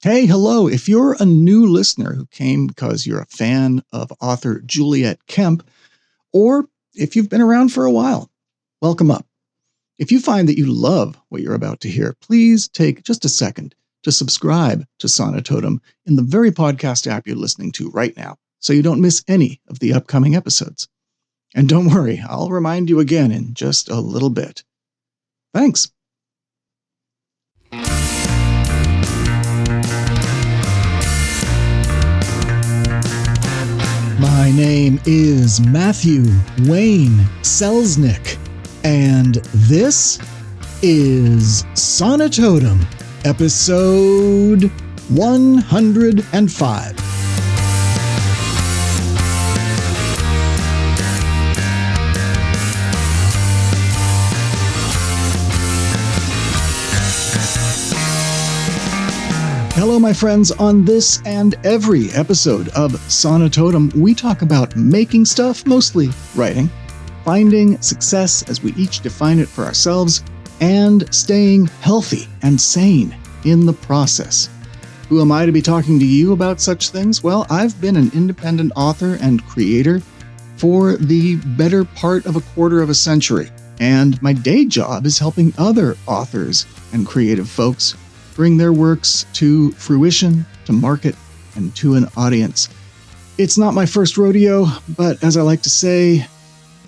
Hey, hello. If you're a new listener who came because you're a fan of author Juliet Kemp, or if you've been around for a while, welcome up. If you find that you love what you're about to hear, please take just a second to subscribe to Sonitotum in the very podcast app you're listening to right now, so you don't miss any of the upcoming episodes. And don't worry, I'll remind you again in just a little bit. Thanks. My name is Matthew Wayne Selznick, and this is Sonitotum, episode 105. Hello, my friends. On this and every episode of Sonitotum, we talk about making stuff, mostly writing, finding success as we each define it for ourselves, and staying healthy and sane in the process. Who am I to be talking to you about such things? Well, I've been an independent author and creator for the better part of a quarter of a century, and my day job is helping other authors and creative folks bring their works to fruition, to market, and to an audience. It's not my first rodeo, but as I like to say,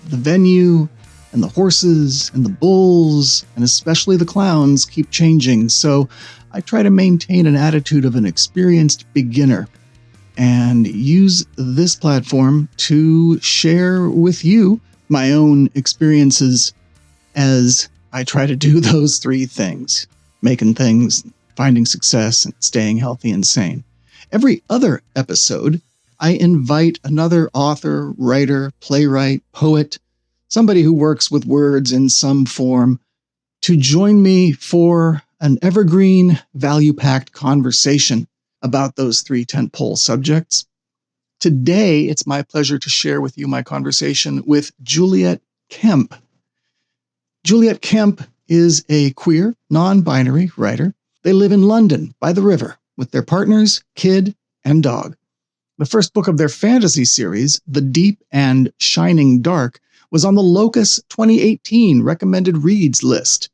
the venue and the horses and the bulls, and especially the clowns, keep changing. So I try to maintain an attitude of an experienced beginner and use this platform to share with you my own experiences as I try to do those three things: making things, finding success, and staying healthy and sane. Every other episode, I invite another author, writer, playwright, poet, somebody who works with words in some form, to join me for an evergreen, value-packed conversation about those three tentpole subjects. Today, it's my pleasure to share with you my conversation with Juliet Kemp. Juliet Kemp is a queer, non-binary writer. They live in London by the river with their partners, kid, and dog. The first book of their fantasy series, The Deep and Shining Dark, was on the Locus 2018 recommended reads list.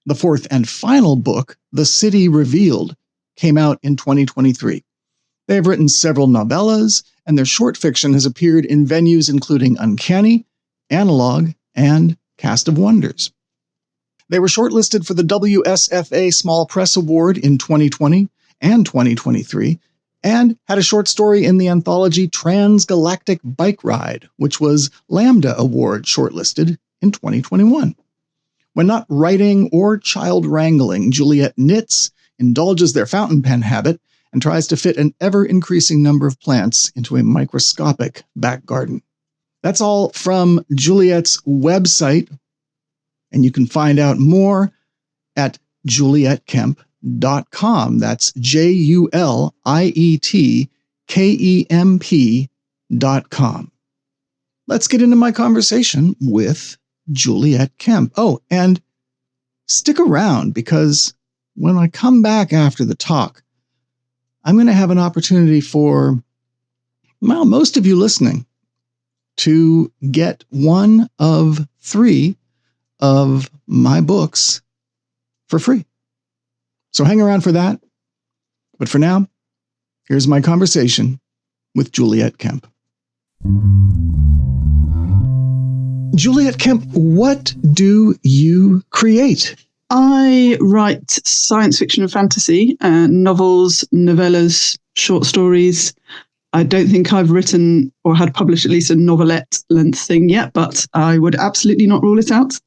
The fourth and final book, The City Revealed, came out in 2023. They have written several novellas, and their short fiction has appeared in venues including Uncanny, Analog, and Cast of Wonders. They were shortlisted for the WSFA Small Press Award in 2020 and 2023, and had a short story in the anthology Trans-Galactic Bike Ride, which was Lambda Award shortlisted in 2021. When not writing or child wrangling, Juliet knits, indulges their fountain pen habit, and tries to fit an ever-increasing number of plants into a microscopic back garden. That's all from Juliet's website, and you can find out more at julietkemp.com. That's JULIETKEMP.com. Let's get into my conversation with Juliet Kemp. Oh, and stick around, because when I come back after the talk, I'm going to have an opportunity for, well, most of you listening to get one of three of my books for free. So hang around for that. But for now, here's my conversation with Juliet Kemp. Juliet Kemp, what do you create? I write science fiction and fantasy, novels, novellas, short stories. I don't think I've written or had published at least a novelette length thing yet, but I would absolutely not rule it out.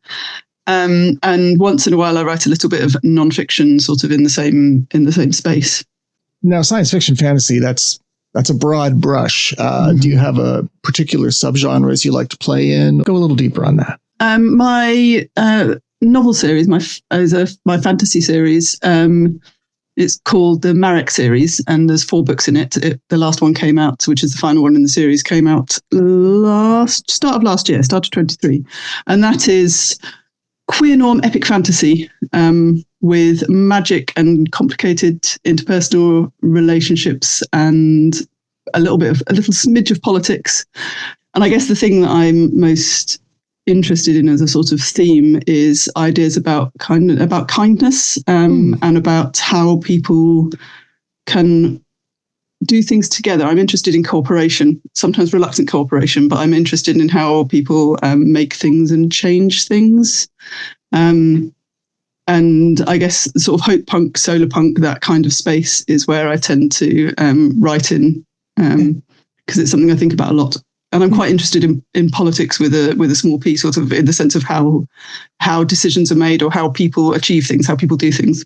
And once in a while, I write a little bit of nonfiction, sort of in the same space. Now, science fiction, fantasy, that's a broad brush. Do you have a particular subgenres you like to play in? Go a little deeper on that. My novel series, my fantasy series. It's called the Marek series, and there's 4 books in it. The last one came out, which is the final one in the series, came out start of last year, start of 23. And that is queer norm epic fantasy, with magic and complicated interpersonal relationships and a little smidge of politics. And I guess the thing that I'm most interested in as a sort of theme is ideas about kindness and about how people can do things together. I'm interested in cooperation, sometimes reluctant cooperation, but I'm interested in how people make things and change things. And I guess sort of hope punk, solar punk, that kind of space is where I tend to write in, because it's something I think about a lot. And I'm quite interested in politics with a small p, sort of in the sense of how decisions are made or how people achieve things, how people do things.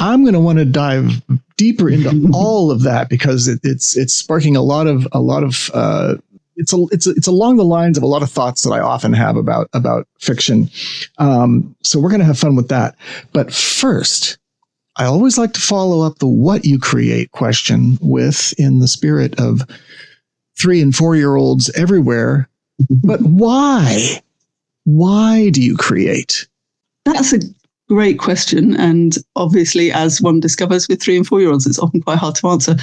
I'm going to want to dive deeper into all of that because it's sparking a lot of it's along the lines of a lot of thoughts that I often have about fiction. So we're going to have fun with that. But first, I always like to follow up the what you create question with, in the spirit of 3 and 4-year-olds everywhere. But why? Why do you create? That's a great question. And obviously, as one discovers with 3 and 4-year-olds, it's often quite hard to answer.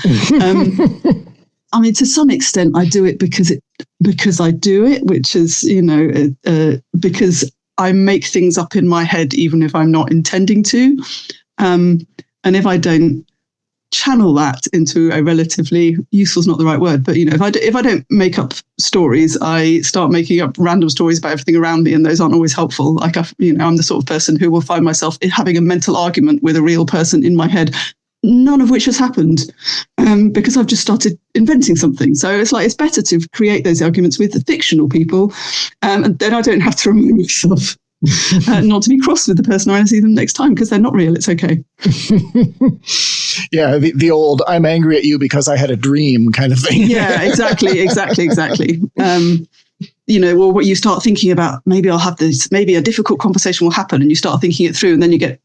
I mean, to some extent, I do it because I do it, which is, because I make things up in my head, even if I'm not intending to. And if I don't channel that into a relatively, useful is not the right word, but if I don't make up stories, I start making up random stories about everything around me, and those aren't always helpful. Like I'm the sort of person who will find myself having a mental argument with a real person in my head, none of which has happened, because I've just started inventing something. So it's better to create those arguments with the fictional people, and then I don't have to remind myself not to be cross with the person when I see them next time, because they're not real. It's okay. Yeah, the old "I'm angry at you because I had a dream" kind of thing. Yeah, exactly. Well, what you start thinking about, maybe I'll have this, maybe a difficult conversation will happen, and you start thinking it through, and then you get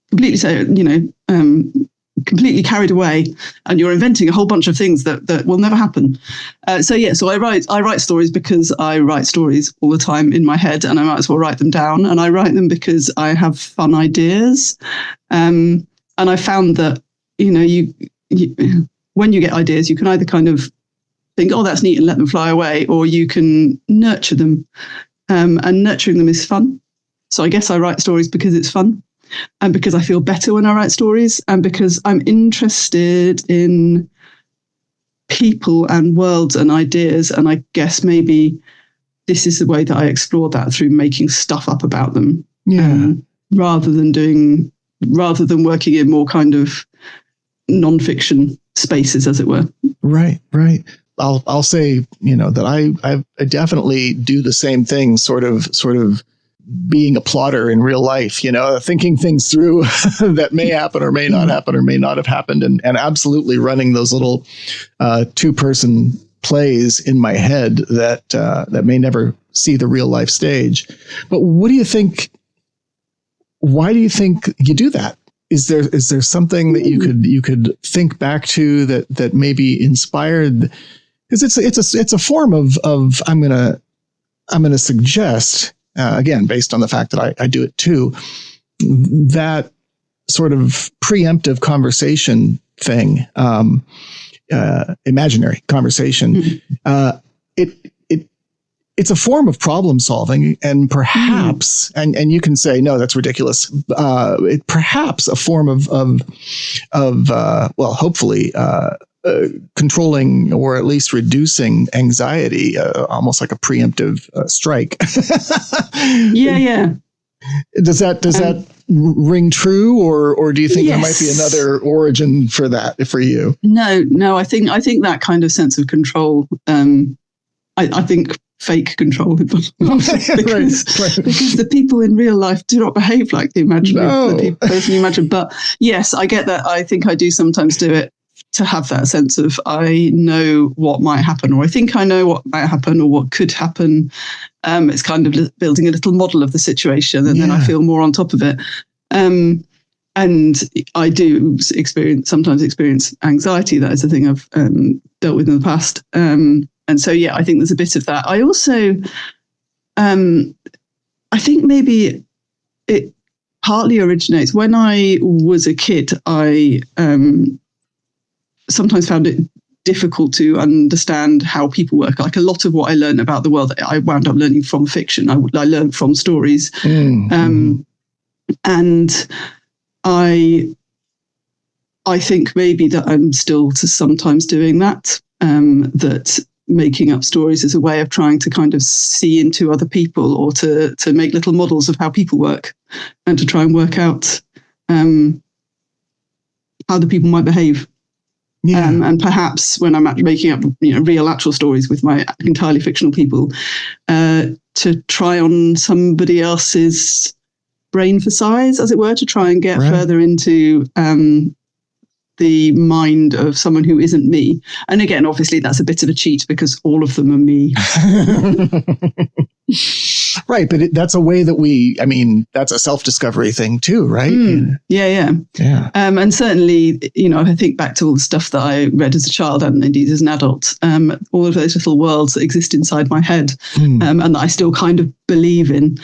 completely carried away, and you're inventing a whole bunch of things that will never happen. So I write stories because I write stories all the time in my head, and I might as well write them down. And I write them because I have fun ideas. And I found that, you when you get ideas, you can either kind of think, oh, that's neat, and let them fly away, or you can nurture them. And nurturing them is fun. So I guess I write stories because it's fun, and because I feel better when I write stories, and because I'm interested in people and worlds and ideas. And I guess maybe this is the way that I explore that, through making stuff up about them, rather than working in more kind of non-fiction spaces, as it were. Right. I'll say, that I definitely do the same thing, sort of being a plotter in real life, thinking things through that may happen or may not happen or may not have happened, and absolutely running those little 2-person plays in my head that may never see the real life stage. But what do you think? Why do you think you do that? Is there something that you could think back to that maybe inspired? Because it's a form of I'm gonna suggest, again, based on the fact that I do it too, that sort of preemptive conversation thing, imaginary conversation. It's a form of problem solving, and perhaps, and you can say, no, that's ridiculous. Perhaps a form of hopefully, controlling or at least reducing anxiety, almost like a preemptive strike. Yeah. Does that ring true, or do you think there might be another origin for that for you? No. I think that kind of sense of control. I think fake control, because the people in real life do not behave like the person you imagine. But yes, I get that. I think I do sometimes do it to have that sense of, I know what might happen, or I think I know what might happen, or what could happen. It's kind of building a little model of the situation, and then I feel more on top of it. And I do sometimes experience anxiety. That is a thing I've dealt with in the past. And so, I think there's a bit of that. I also, I think maybe partly originates when I was a kid. I sometimes found it difficult to understand how people work. Like a lot of what I learned about the world, I wound up learning from fiction. I learned from stories. And I think maybe that I'm still sometimes doing that, that making up stories is a way of trying to kind of see into other people, or to make little models of how people work, and to try and work out how the people might behave. Yeah. And perhaps when I'm making up, real actual stories with my entirely fictional people, to try on somebody else's brain for size, as it were, to try and get further into the mind of someone who isn't me. And again, obviously, that's a bit of a cheat because all of them are me. Right. But that's a way that that's a self-discovery thing too, right? Yeah. And certainly, I think back to all the stuff that I read as a child and indeed as an adult, all of those little worlds that exist inside my head, and that I still kind of believe in.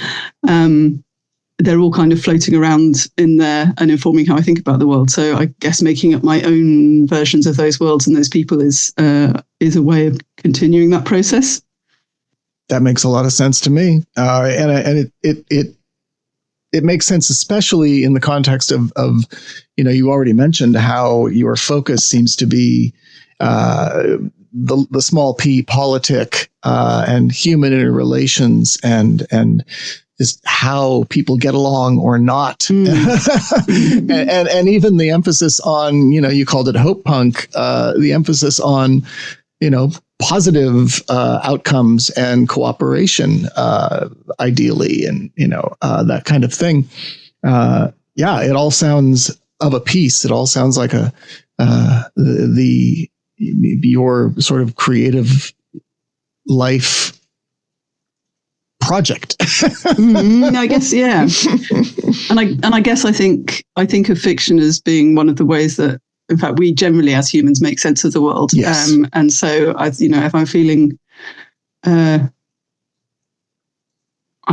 They're all kind of floating around in there and informing how I think about the world. So I guess making up my own versions of those worlds and those people is a way of continuing that process. That makes a lot of sense to me, and it makes sense, especially in the context of you already mentioned how your focus seems to be the small p politic and human interrelations and is how people get along or not. And even the emphasis on, you called it hope punk, the emphasis on, positive outcomes and cooperation, ideally, and, that kind of thing. It all sounds of a piece. It all sounds like your sort of creative life project. I guess, yeah. And I guess I think of fiction as being one of the ways that, in fact, we generally as humans make sense of the world. Yes. And so if I'm feeling I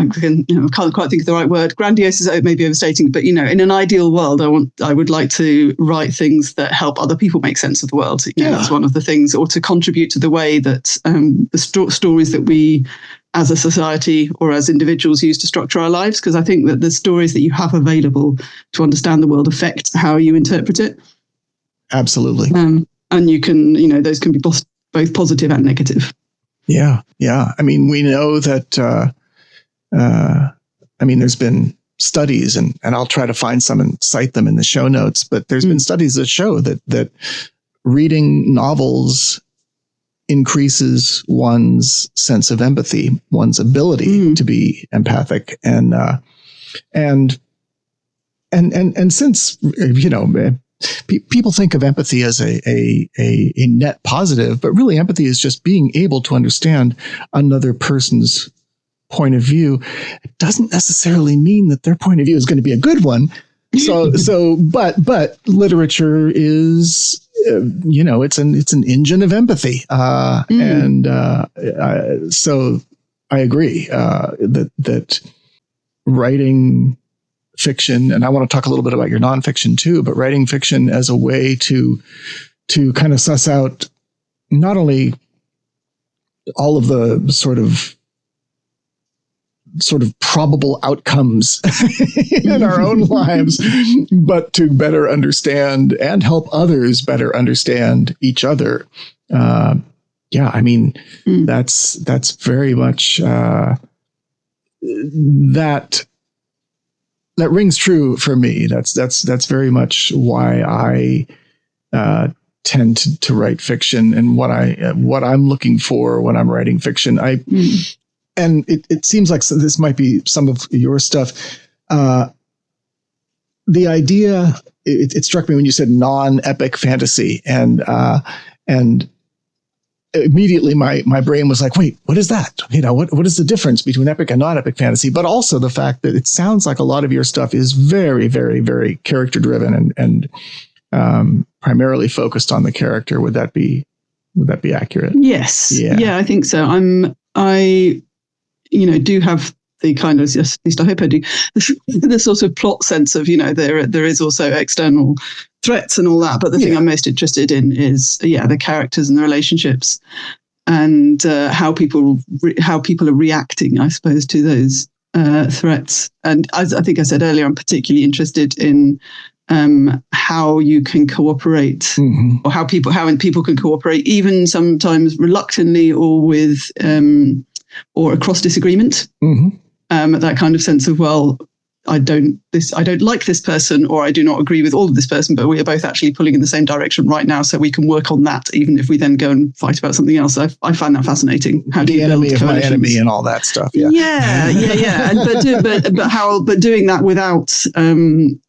can't quite think of the right word. Grandiose is maybe overstating, but in an ideal world, I would like to write things that help other people make sense of the world. That's one of the things, or to contribute to the way that the stories that we, as a society or as individuals, use to structure our lives. Because I think that the stories that you have available to understand the world affect how you interpret it. Absolutely. And you can, those can be both positive and negative. Yeah. I mean, we know that. There's been studies, and I'll try to find some and cite them in the show notes, but there's been studies that show that reading novels increases one's sense of empathy, one's ability to be empathic. And since, people think of empathy as a net positive, but really empathy is just being able to understand another person's point of view. It doesn't necessarily mean that their point of view is going to be a good one. But literature is, it's an engine of empathy. So I agree that writing fiction, and I want to talk a little bit about your nonfiction too, but writing fiction as a way to kind of suss out not only all of the sort of probable outcomes in our own lives, but to better understand and help others better understand each other. That's very much that rings true for me. That's very much why I tend to write fiction, and what I'm looking for when I'm writing fiction. And it seems like this might be some of your stuff. The idea, it struck me when you said non-epic fantasy, and immediately my brain was like, wait, what is that? What is the difference between epic and non-epic fantasy? But also the fact that it sounds like a lot of your stuff is very, very, very character driven and primarily focused on the character. Would that be accurate? Yes. Yeah, I think so. I do have the kind of, yes, at least I hope I do, the sort of plot sense of, there is also external threats and all that. But the thing I'm most interested in is, the characters and the relationships, and how people are reacting, I suppose, to those threats. And as I think I said earlier, I'm particularly interested in how you can cooperate, or how people can cooperate, even sometimes reluctantly or with or across disagreement. That kind of sense of, well, I don't like this person, or I do not agree with all of this person, but we are both actually pulling in the same direction right now, so we can work on that, even if we then go and fight about something else. I find that fascinating. How do you build enemy of my enemy and all that stuff? Yeah. But doing that without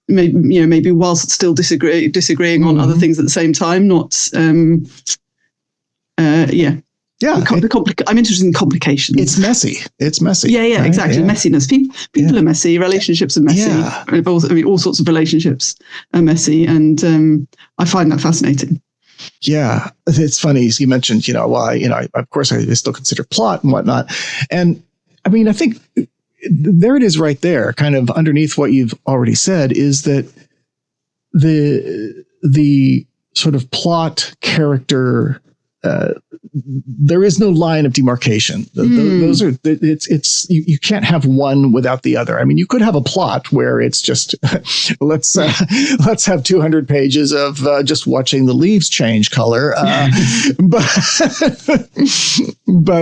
maybe whilst still disagreeing on other things at the same time, not I'm interested in complications. It's messy. Yeah, right? Exactly. Yeah. Messiness. People are messy. Relationships are messy. Yeah. All sorts of relationships are messy, and I find that fascinating. Yeah, it's funny. You mentioned, of course, I still consider plot and whatnot, and I mean, I think there it is, right there, kind of underneath what you've already said, is that the sort of plot character. There is no line of demarcation. Those are you can't have one without the other. I mean, you could have a plot where it's just let's have 200 pages of just watching the leaves change color, but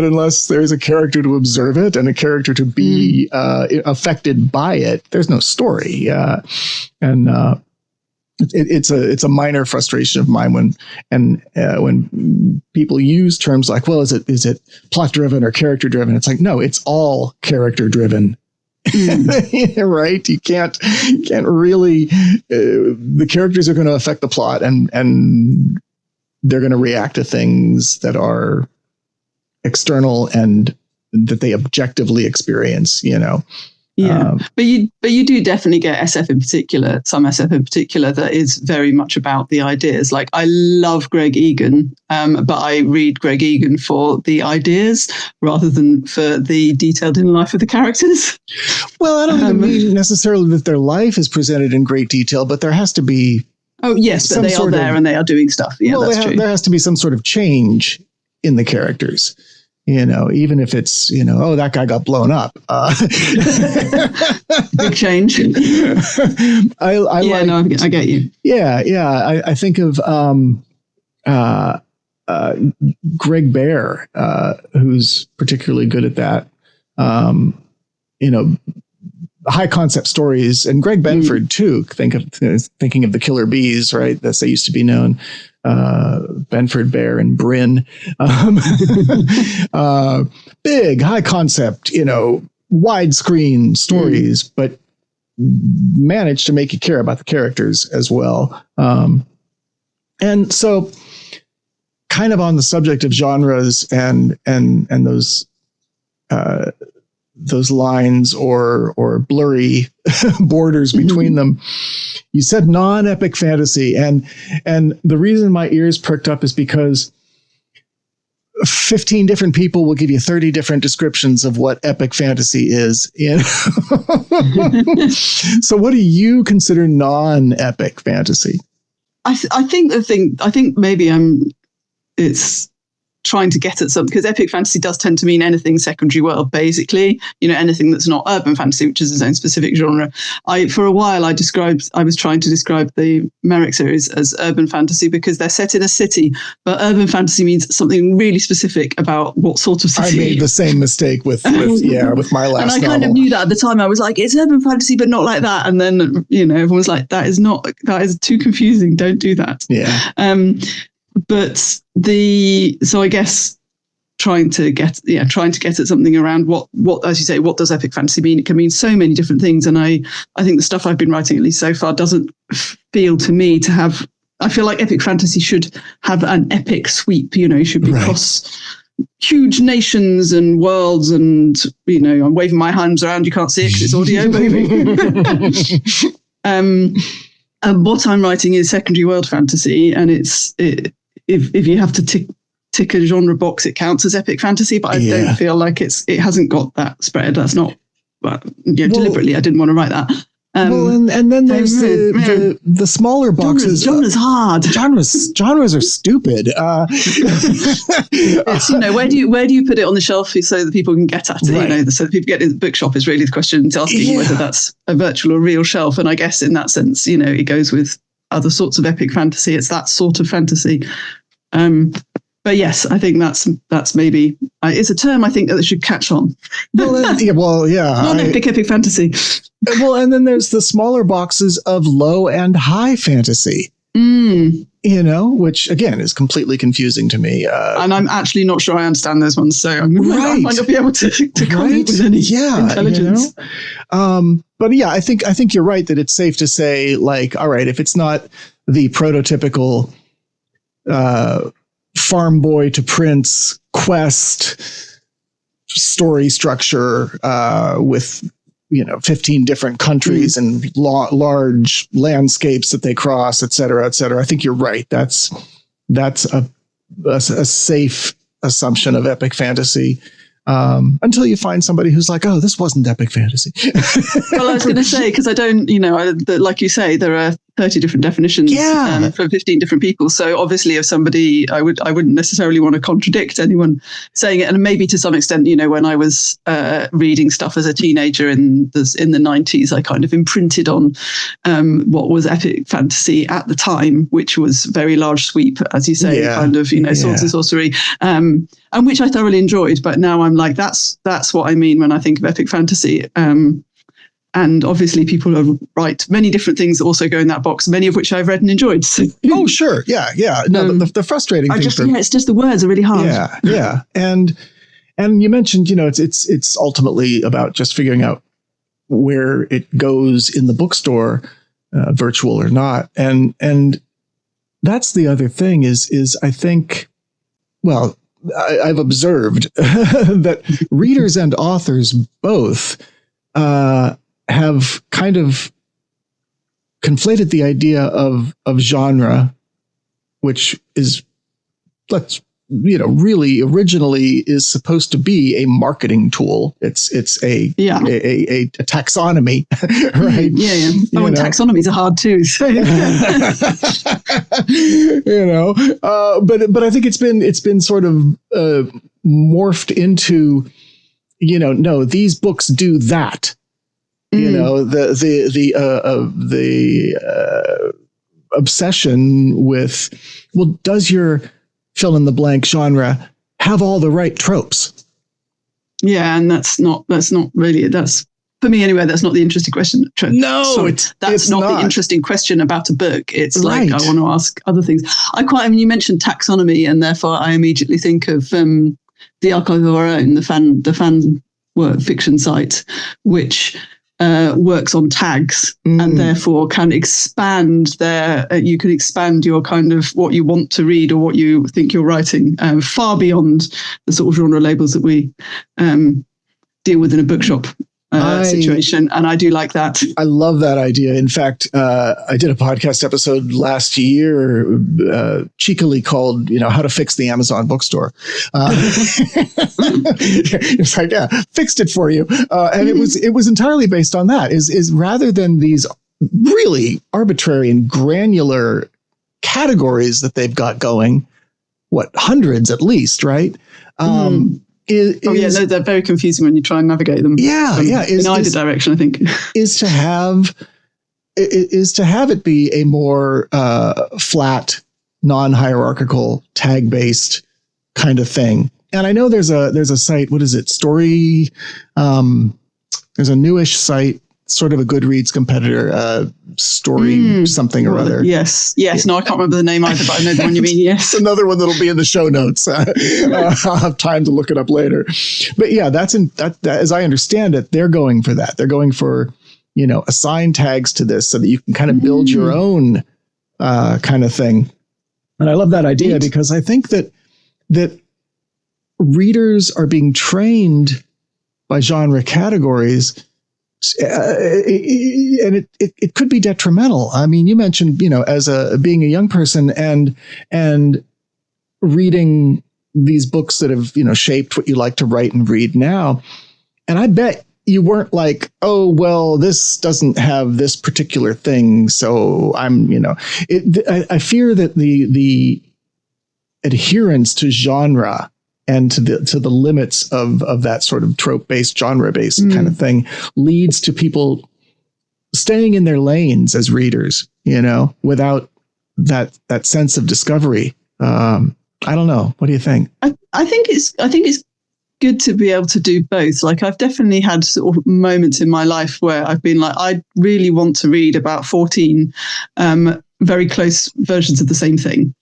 unless there's a character to observe it and a character to be affected by it, there's no story. It's a minor frustration of mine when people use terms like, well, is it plot driven or character driven? It's like, no, it's all character driven. Right? You can't really. The characters are going to affect the plot, and they're going to react to things that are external and that they objectively experience. Yeah, but you do definitely get some SF in particular, that is very much about the ideas. Like, I love Greg Egan, but I read Greg Egan for the ideas rather than for the detailed inner life of the characters. Well, I don't even mean necessarily that their life is presented in great detail, but there has to be. Oh yes, but they are there and they are doing stuff. Yeah, well, that's true. There has to be some sort of change in the characters. Even if it's, that guy got blown up. Big change. I get you. Yeah. I think of Greg Bear, who's particularly good at that. High concept stories, and Greg Benford too. Thinking of the Killer Bees, right? That's they used to be known. Benford, Bear, and Bryn. Big, high concept, widescreen stories, but managed to make you care about the characters as well. And so, kind of on the subject of genres and those lines or blurry borders between them. You said non-epic fantasy, and the reason my ears perked up is because 15 different people will give you 30 different descriptions of what epic fantasy is. So what do you consider non-epic fantasy? I think maybe it's trying to get at something, because epic fantasy does tend to mean anything secondary world, basically, anything that's not urban fantasy, which is its own specific genre. For a while, I was trying to describe the Merrick series as urban fantasy because they're set in a city, but urban fantasy means something really specific about what sort of city. I made the same mistake with my last novel. And I kind of knew that at the time. I was like, it's urban fantasy, but not like that. And then, everyone was like, that is too confusing. Don't do that. Yeah. So I guess trying to get at something around what, as you say, what does epic fantasy mean? It can mean so many different things. And I think the stuff I've been writing, at least so far, doesn't feel to me to have, I feel like epic fantasy should have an epic sweep, should be across huge nations and worlds. And, I'm waving my hands around. You can't see it because it's audio, baby. And what I'm writing is secondary world fantasy, and if you have to tick a genre box, it counts as epic fantasy, but I don't feel like it hasn't got that spread. That's not deliberately I didn't want to write that. And then there's the smaller boxes. Genre's hard. Genres are stupid. It's, where do you put it on the shelf so that people can get at it? Right. So that people get in the bookshop is really the question. It's asking whether that's a virtual or real shelf. And I guess in that sense, it goes with other sorts of epic fantasy. It's that sort of fantasy. But yes, I think that's maybe it's a term I think that should catch on. Non-epic fantasy. Well, and then there's the smaller boxes of low and high fantasy. Which again is completely confusing to me. And I'm actually not sure I understand those ones, so I might not be able to comment with any intelligence. But yeah, I think you're right that it's safe to say, like, all right, if it's not the prototypical farm boy to prince quest story structure with 15 different countries and large landscapes that they cross, et cetera, et cetera. I think you're right. That's a safe assumption of epic fantasy. Until you find somebody who's like, oh, this wasn't epic fantasy. Well, I was going to say, because I don't, like you say, there are 30 different definitions from 15 different people. So obviously, if somebody, I wouldn't necessarily want to contradict anyone saying it. And maybe to some extent, when I was reading stuff as a teenager in the 90s, I kind of imprinted on what was epic fantasy at the time, which was very large sweep, as you say, kind of, swords and sorcery, and which I thoroughly enjoyed. But now I'm like, that's what I mean when I think of epic fantasy. And obviously people write many different things that also go in that box, many of which I've read and enjoyed. So. Oh, sure. Yeah. No, the frustrating thing. It's just the words are really hard. Yeah. And you mentioned, it's ultimately about just figuring out where it goes in the bookstore, virtual or not. And that's the other thing is I think, well, I've observed that readers and authors both have kind of conflated the idea of genre, which is, really originally is supposed to be a marketing tool. It's a taxonomy, right? Yeah. And taxonomies are hard too. So. But I think it's been sort of morphed into, no, these books do that. The obsession with, well, does your fill in the blank genre have all the right tropes? Yeah, and that's not really, that's for me anyway, that's not the interesting question. No, that's not the interesting question about a book. It's right. Like I want to ask other things. You mentioned taxonomy, and therefore I immediately think of the Archive of Our Own, the fan work fiction site, which works on tags and therefore can expand you can expand your kind of what you want to read or what you think you're writing far beyond the sort of genre labels that we deal with in a bookshop situation. And I do like that. I love that idea. In fact, I did a podcast episode last year, cheekily called, how to fix the Amazon bookstore. It's like, fixed it for you. And it was entirely based on that is rather than these really arbitrary and granular categories that they've got going, hundreds at least, right? They're very confusing when you try and navigate them. In either direction, I think. Is to have it be a more flat, non-hierarchical, tag-based kind of thing. And I know there's a site. What is it? Story. There's a newish site, sort of a Goodreads competitor. Story something or other. Yes. No, I can't remember the name either, but I know the one you mean. Yes, another one that'll be in the show notes. I'll have time to look it up later. But yeah, that as I understand it, they're going for that. They're going for assign tags to this so that you can kind of build your own kind of thing. And I love that idea because I think that readers are being trained by genre categories. And it could be detrimental. I mean, you mentioned, as being a young person and reading these books that have, shaped what you like to write and read now. And I bet you weren't like, oh, well, this doesn't have this particular thing, so I'm, I fear that the adherence to genre and to the limits of that sort of trope-based, genre-based kind of thing leads to people staying in their lanes as readers, without that sense of discovery. I don't know. What do you think? I think it's good to be able to do both. Like, I've definitely had sort of moments in my life where I've been like, I really want to read about 14 very close versions of the same thing.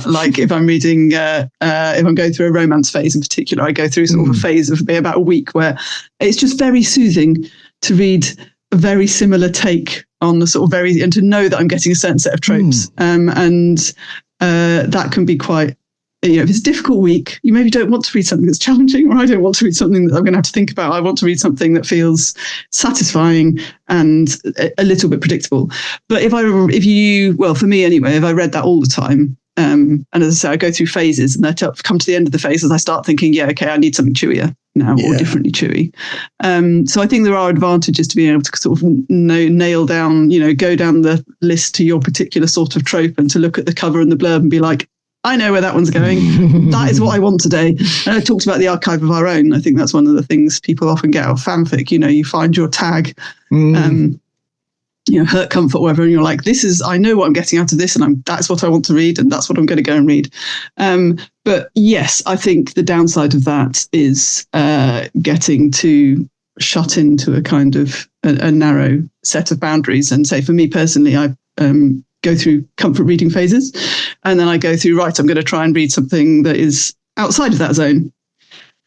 Like if I'm reading, if I'm going through a romance phase in particular, I go through sort of a phase of about a week where it's just very soothing to read a very similar take on the sort of and to know that I'm getting a certain set of tropes. And that can be quite, if it's a difficult week, you maybe don't want to read something that's challenging, or I don't want to read something that I'm going to have to think about. I want to read something that feels satisfying and a little bit predictable. But for me anyway, if I read that all the time, and as I say, I go through phases, and I come to the end of the phases, I start thinking, I need something chewier now, or differently chewy. So I think there are advantages to being able to sort of nail down, go down the list to your particular sort of trope, and to look at the cover and the blurb and be like, I know where that one's going. That is what I want today. And I talked about the archive of our own. I think that's one of the things people often get out of fanfic. You find your tag, hurt, comfort, whatever, and you're like, I know what I'm getting out of this, and that's what I want to read, and that's what I'm going to go and read. But yes, I think the downside of that is getting too shut into a kind of a narrow set of boundaries. And say, for me personally, I go through comfort reading phases, and then I go through, I'm going to try and read something that is outside of that zone.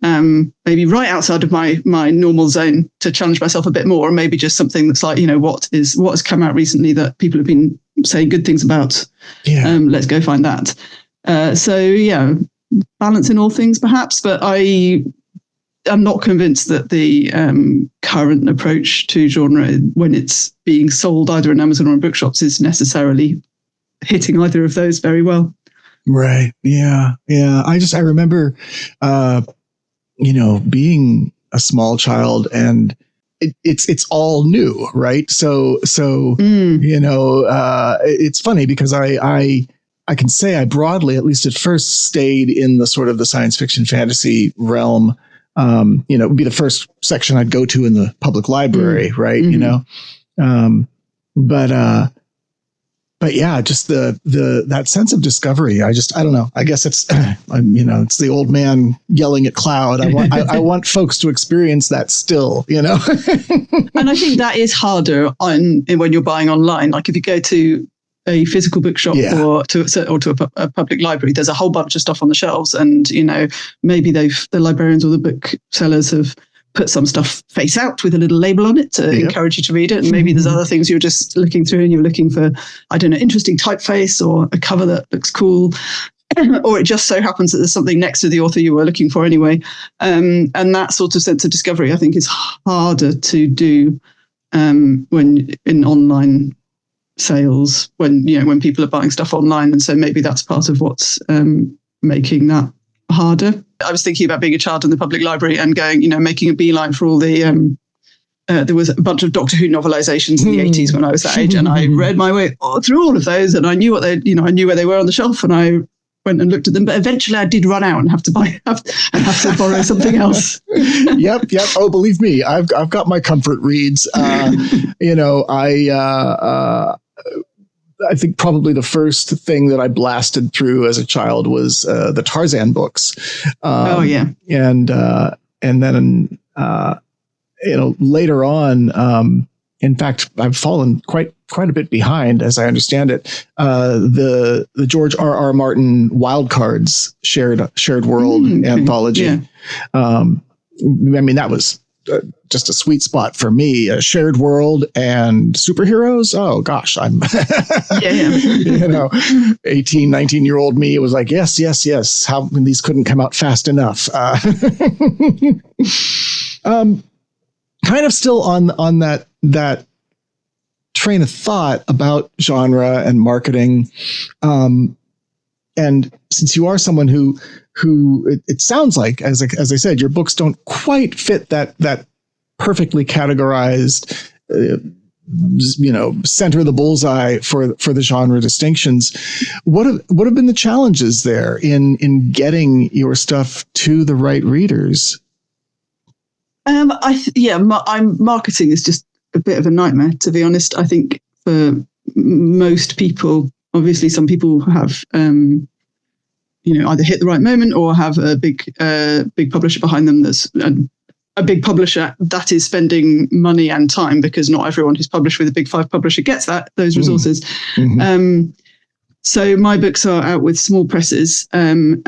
Maybe right outside of my normal zone to challenge myself a bit more, or maybe just something that's like, what has come out recently that people have been saying good things about. Let's go find that. Balance in all things perhaps, but I'm not convinced that the current approach to genre, when it's being sold either in Amazon or in bookshops, is necessarily hitting either of those very well. Right. Yeah. Yeah. I remember, being a small child, and it's all new, right? So it's funny because I can say I broadly, at least at first, stayed in the sort of the science fiction fantasy realm. It would be the first section I'd go to in the public library, right? But yeah, just that sense of discovery. I don't know. I guess it's, it's the old man yelling at cloud. I want folks to experience that still, And I think that is harder when you're buying online. Like if you go to a physical bookshop or to a public library, there's a whole bunch of stuff on the shelves, and maybe the librarians or the booksellers have put some stuff face out with a little label on it to encourage you to read it, and maybe there's other things you're just looking through and you're looking for, I don't know, interesting typeface or a cover that looks cool, or it just so happens that there's something next to the author you were looking for anyway, and that sort of sense of discovery I think is harder to do when in online sales, when people are buying stuff online. And so maybe that's part of what's making that harder. I was thinking about being a child in the public library and going, making a beeline for all the there was a bunch of Doctor Who novelizations in the 80s when I was that age, and I read my way through all of those, and I knew what I knew where they were on the shelf, and I went and looked at them. But eventually I did run out and have to borrow something else. Yep. Oh, believe me, I've got my comfort reads. I think probably the first thing that I blasted through as a child was the Tarzan books. And then later on, in fact, I've fallen quite a bit behind, as I understand it. The George R.R. Martin Wildcards shared world anthology. That was just a sweet spot for me. A shared world and superheroes. Oh gosh, I'm 18, 19-year-old me. It was like, yes. How these couldn't come out fast enough. Kind of still on that train of thought about genre and marketing. And since you are someone who it sounds like, as I said, your books don't quite fit that perfectly categorized, center of the bullseye for the genre distinctions. What have been the challenges there in getting your stuff to the right readers? Marketing is just a bit of a nightmare, to be honest. I think for most people, obviously, some people have, either hit the right moment or have a big publisher behind them. There's a big publisher that is spending money and time, because not everyone who's published with a big 5 publisher gets those resources. Mm-hmm. So my books are out with small presses, and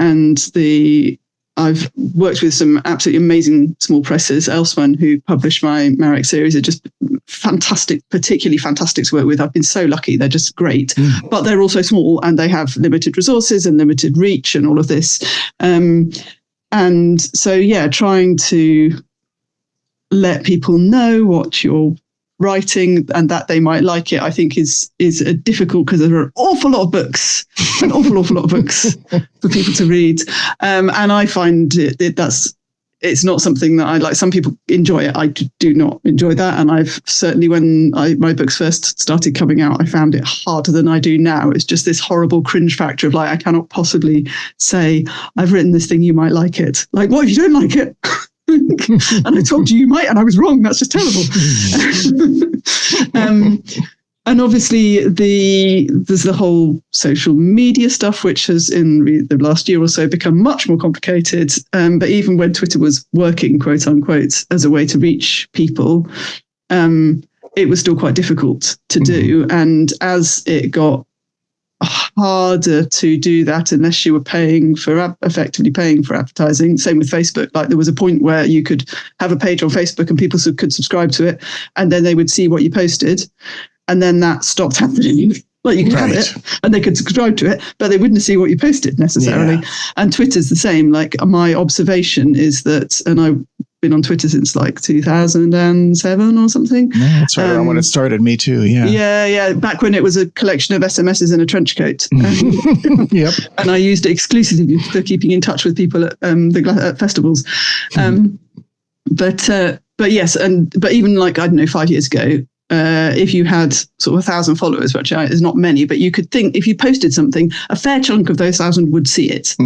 I've worked with some absolutely amazing small presses. Elsewhen, who published my Marek series, are just fantastic, particularly fantastic to work with. I've been so lucky. They're just great. But they're also small, and they have limited resources and limited reach and all of this. And so, trying to let people know what you're writing and that they might like it, I think is a difficult, because there are an awful lot of books, for people to read. And I find it's not something that I like. Some people enjoy it. I do not enjoy that. And I've certainly, when my books first started coming out, I found it harder than I do now. It's just this horrible cringe factor of like, I cannot possibly say, I've written this thing, you might like it. Like, what if you don't like it? And I told you might, and I was wrong. That's just terrible. And obviously there's the whole social media stuff, which has in the last year or so become much more complicated. But even when Twitter was working, quote unquote, as a way to reach people, it was still quite difficult to do. And as it got harder to do that unless you were effectively paying for advertising. Same with Facebook. Like, there was a point where you could have a page on Facebook and people could subscribe to it, and then they would see what you posted, and then that stopped happening. Like, you could have it and they could subscribe to it, but they wouldn't see what you posted necessarily. Yeah. And Twitter's the same. Like, my observation is that, and I've been on Twitter since like 2007 or something. Yeah, that's right. When it started, me too. Yeah. Yeah. Back when it was a collection of SMSs in a trench coat. Yep. And I used it exclusively for keeping in touch with people at at festivals. But yes, but even like, I don't know, 5 years ago, if you had sort of 1,000 followers, which is not many, but you could think if you posted something, a fair chunk of those 1,000 would see it.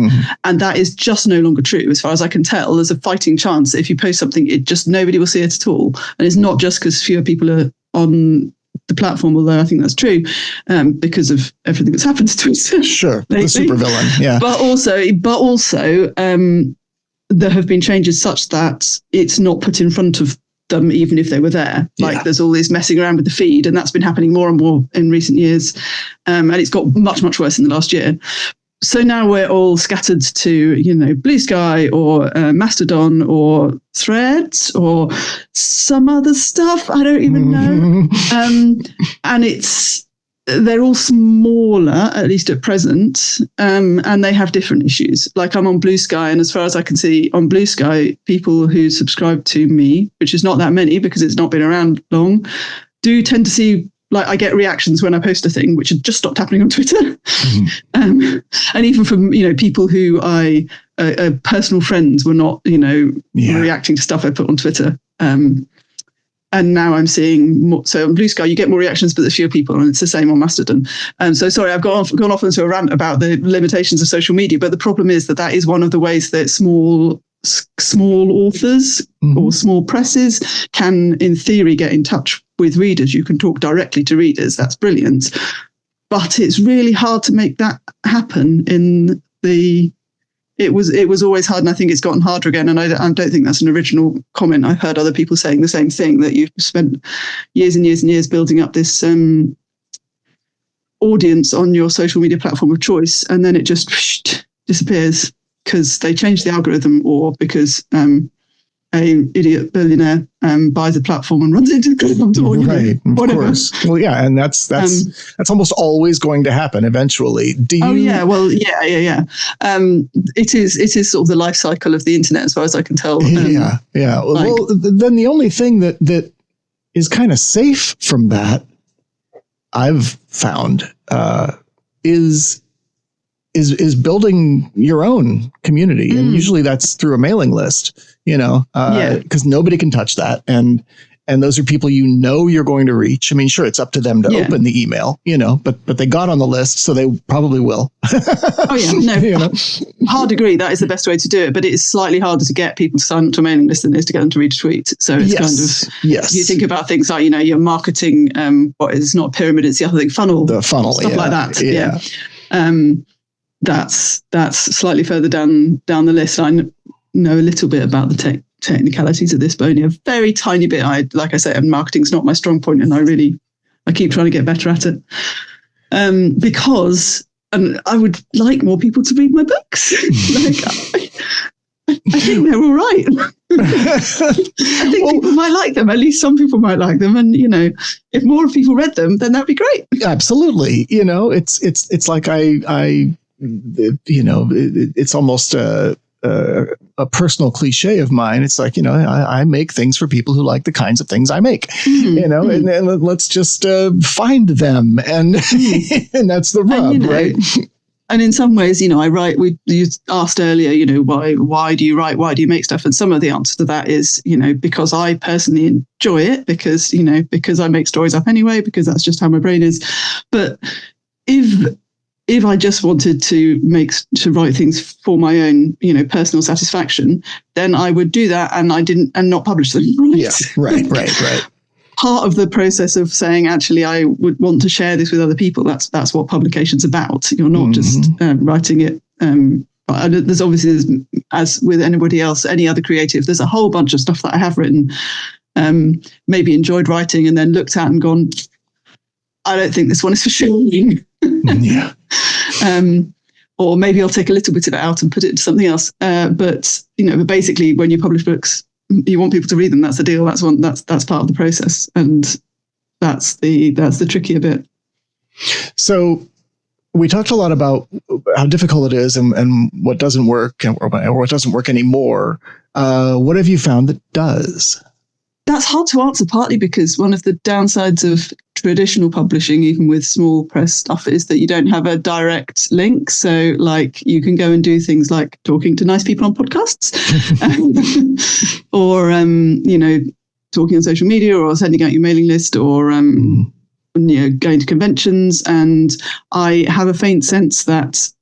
And that is just no longer true. As far as I can tell, there's a fighting chance that if you post something, nobody will see it at all. And it's not just because fewer people are on the platform, although I think that's true, because of everything that's happened to Twitter. Sure, the supervillain, yeah. But also, there have been changes such that it's not put in front of them, even if they were there. Like, there's all this messing around with the feed, and that's been happening more and more in recent years. And it's got much, much worse in the last year. So now we're all scattered to, Blue Sky or Mastodon or Threads or some other stuff. I don't even know. And they're all smaller, at least at present, and they have different issues. Like, I'm on Blue Sky, and as far as I can see on Blue Sky, people who subscribe to me, which is not that many because it's not been around long, do tend to see, like, I get reactions when I post a thing, which had just stopped happening on Twitter. And even from, people who personal friends were not, reacting to stuff I put on Twitter. And now I'm seeing more. So on Blue Sky, you get more reactions, but there's fewer people, and it's the same on Mastodon. So sorry, I've gone off into a rant about the limitations of social media, but the problem is that is one of the ways that small authors or small presses can, in theory, get in touch with readers. You can talk directly to readers. That's brilliant. But it's really hard to make that happen It was always hard, and I think it's gotten harder again. And I don't think that's an original comment. I've heard other people saying the same thing, that you've spent years and years and years building up this audience on your social media platform of choice, and then it just disappears because they change the algorithm, or because an idiot billionaire buys a platform and runs into the platform door. Right, of course. Well, yeah, and that's almost always going to happen eventually. Yeah. It is sort of the life cycle of the internet, as far as I can tell. Yeah. Well, then the only thing that is kind of safe from that, I've found, is is building your own community. And usually that's through a mailing list, because nobody can touch that. And those are people you're going to reach. I mean, sure, it's up to them to open the email, but they got on the list, so they probably will. Oh, yeah. No, hard agree. That is the best way to do it. But it is slightly harder to get people to sign up to a mailing list than it is to get them to read a tweet. So it's you think about things like, your marketing, what is not a pyramid, it's the other thing, funnel. The funnel, stuff like that. Yeah. That's slightly further down the list. I know a little bit about the technicalities of this, but only a very tiny bit. Like I say, marketing's not my strong point, and I keep trying to get better at it. Because I would like more people to read my books. I think they're all right. I think people might like them. At least some people might like them. And, if more people read them, then that'd be great. Absolutely. It's like it's almost a personal cliche of mine. It's like, I make things for people who like the kinds of things I make, and let's just find them. And, and that's the rub, right? And in some ways, I write, you asked earlier, why do you write? Why do you make stuff? And some of the answer to that is, because I personally enjoy it, because I make stories up anyway, because that's just how my brain is. But if I just wanted to write things for my own, personal satisfaction, then I would do that and not publish them. Right? Yeah, right. Part of the process of saying, actually, I would want to share this with other people. That's what publication's about. You're not just writing it. There's obviously, as with anybody else, any other creative, there's a whole bunch of stuff that I have written, maybe enjoyed writing and then looked at and gone, I don't think this one is for sharing. Yeah. Or maybe I'll take a little bit of it out and put it into something else. But basically, when you publish books, you want people to read them. That's the deal. That's part of the process, and that's the trickier bit. So we talked a lot about how difficult it is and what doesn't work or what doesn't work anymore. What have you found that does? That's hard to answer, partly because one of the downsides of traditional publishing, even with small press stuff, is that you don't have a direct link. So, you can go and do things like talking to nice people on podcasts, or talking on social media, or sending out your mailing list, or going to conventions. And I have a faint sense that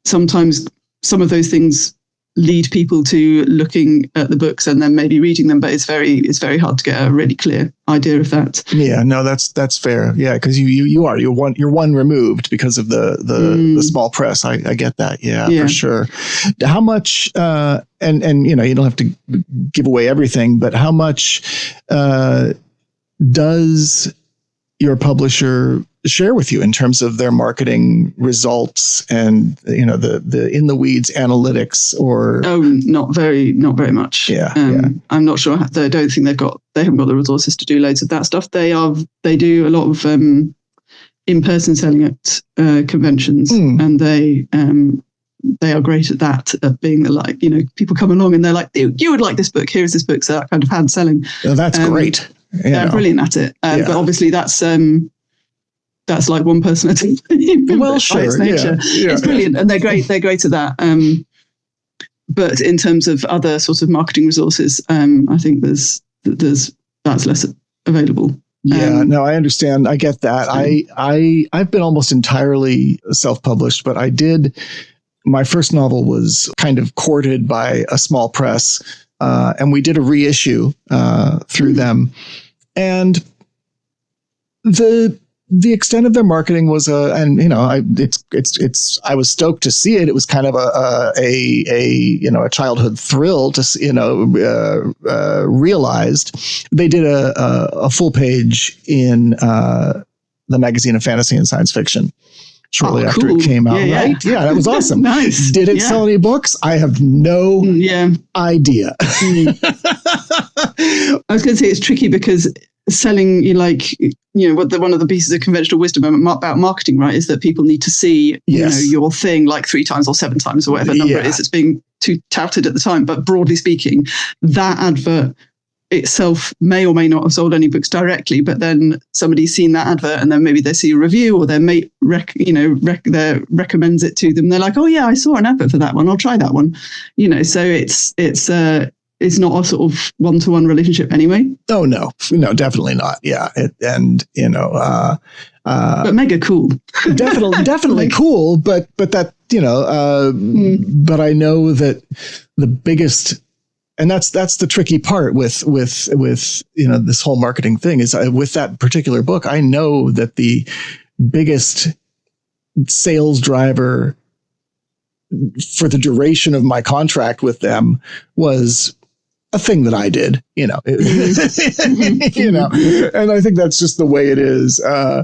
sometimes some of those things lead people to looking at the books and then maybe reading them, but it's very hard to get a really clear idea of that. Yeah, no, that's fair. Yeah, because you're one removed because of the small press. I get that. Yeah, for sure. How much? And you don't have to give away everything, but how much does your publisher share with you in terms of their marketing results and the in the weeds analytics? Or not very much. I'm not sure. I don't think they haven't got the resources to do loads of that stuff. They do a lot of in-person selling at conventions, and they are great at that, at being people come along and they're like, you would like this book, here is this book. So that kind of hand selling. That's great. They're brilliant at it. But obviously that's like one person at a time. Well, sure. Its nature. Yeah. It's brilliant. And they're great at that. But in terms of other sorts of marketing resources, I think that's less available. Yeah, no, I understand. I get that. I've been almost entirely self-published, but my first novel was kind of courted by a small press, and we did a reissue through them. And the extent of their marketing was I was stoked to see it. It was kind of a childhood thrill to realized. They did a full page in the magazine of fantasy and science fiction shortly after it came out. Right? Yeah, that was awesome. Nice. Did it sell any books? I have no idea. I was going to say it's tricky because selling, one of the pieces of conventional wisdom about marketing, right, is that people need to see, your thing 3 times or 7 times or whatever number it is. It's being too touted at the time. But broadly speaking, that advert itself may or may not have sold any books directly, but then somebody's seen that advert and then maybe they see a review or their mate recommends it to them. They're like, oh yeah, I saw an advert for that one. I'll try that one. So it's not a sort of one-to-one relationship anyway. Oh no, definitely not. Yeah. But mega cool. definitely cool. But that, but I know that the biggest, and that's the tricky part with this whole marketing thing is with that particular book, I know that the biggest sales driver for the duration of my contract with them was a thing that I did, and I think that's just the way it is. I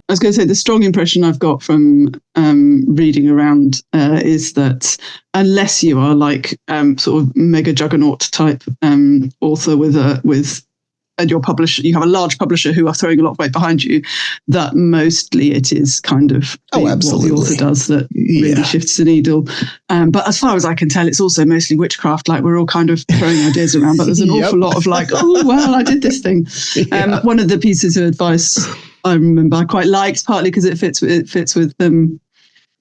was going to say the strong impression I've got from reading around is that unless you are like sort of mega juggernaut type author and your publisher, you have a large publisher who are throwing a lot of weight behind you, that mostly it is kind of what the author does that really shifts the needle. But as far as I can tell, it's also mostly witchcraft. Like we're all kind of throwing ideas around, but there's an awful lot of like, oh, well, I did this thing. One of the pieces of advice I remember I quite liked, partly because it fits with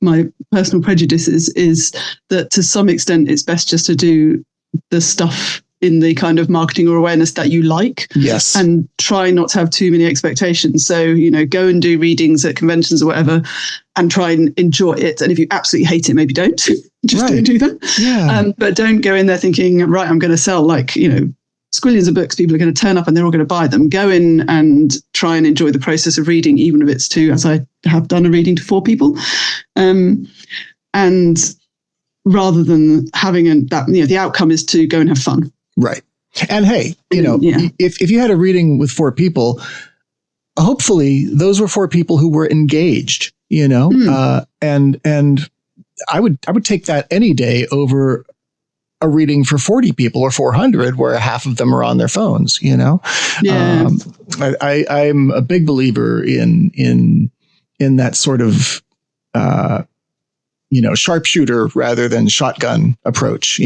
my personal prejudices, is that to some extent it's best just to do the stuff in the kind of marketing or awareness that you like. Yes. And try not to have too many expectations. So, go and do readings at conventions or whatever and try and enjoy it. And if you absolutely hate it, maybe don't. Just don't do that. Yeah. But don't go in there thinking, right, I'm going to sell squillions of books. People are going to turn up and they're all going to buy them. Go in and try and enjoy the process of reading, even if it's as I have done a reading to 4 people. And rather than having the outcome is to go and have fun. Right. And hey, if you had a reading with 4 people, hopefully those were 4 people who were engaged, and I would take that any day over a reading for 40 people or 400 where half of them are on their phones, Yeah. I'm a big believer in that sort of, sharpshooter rather than shotgun approach,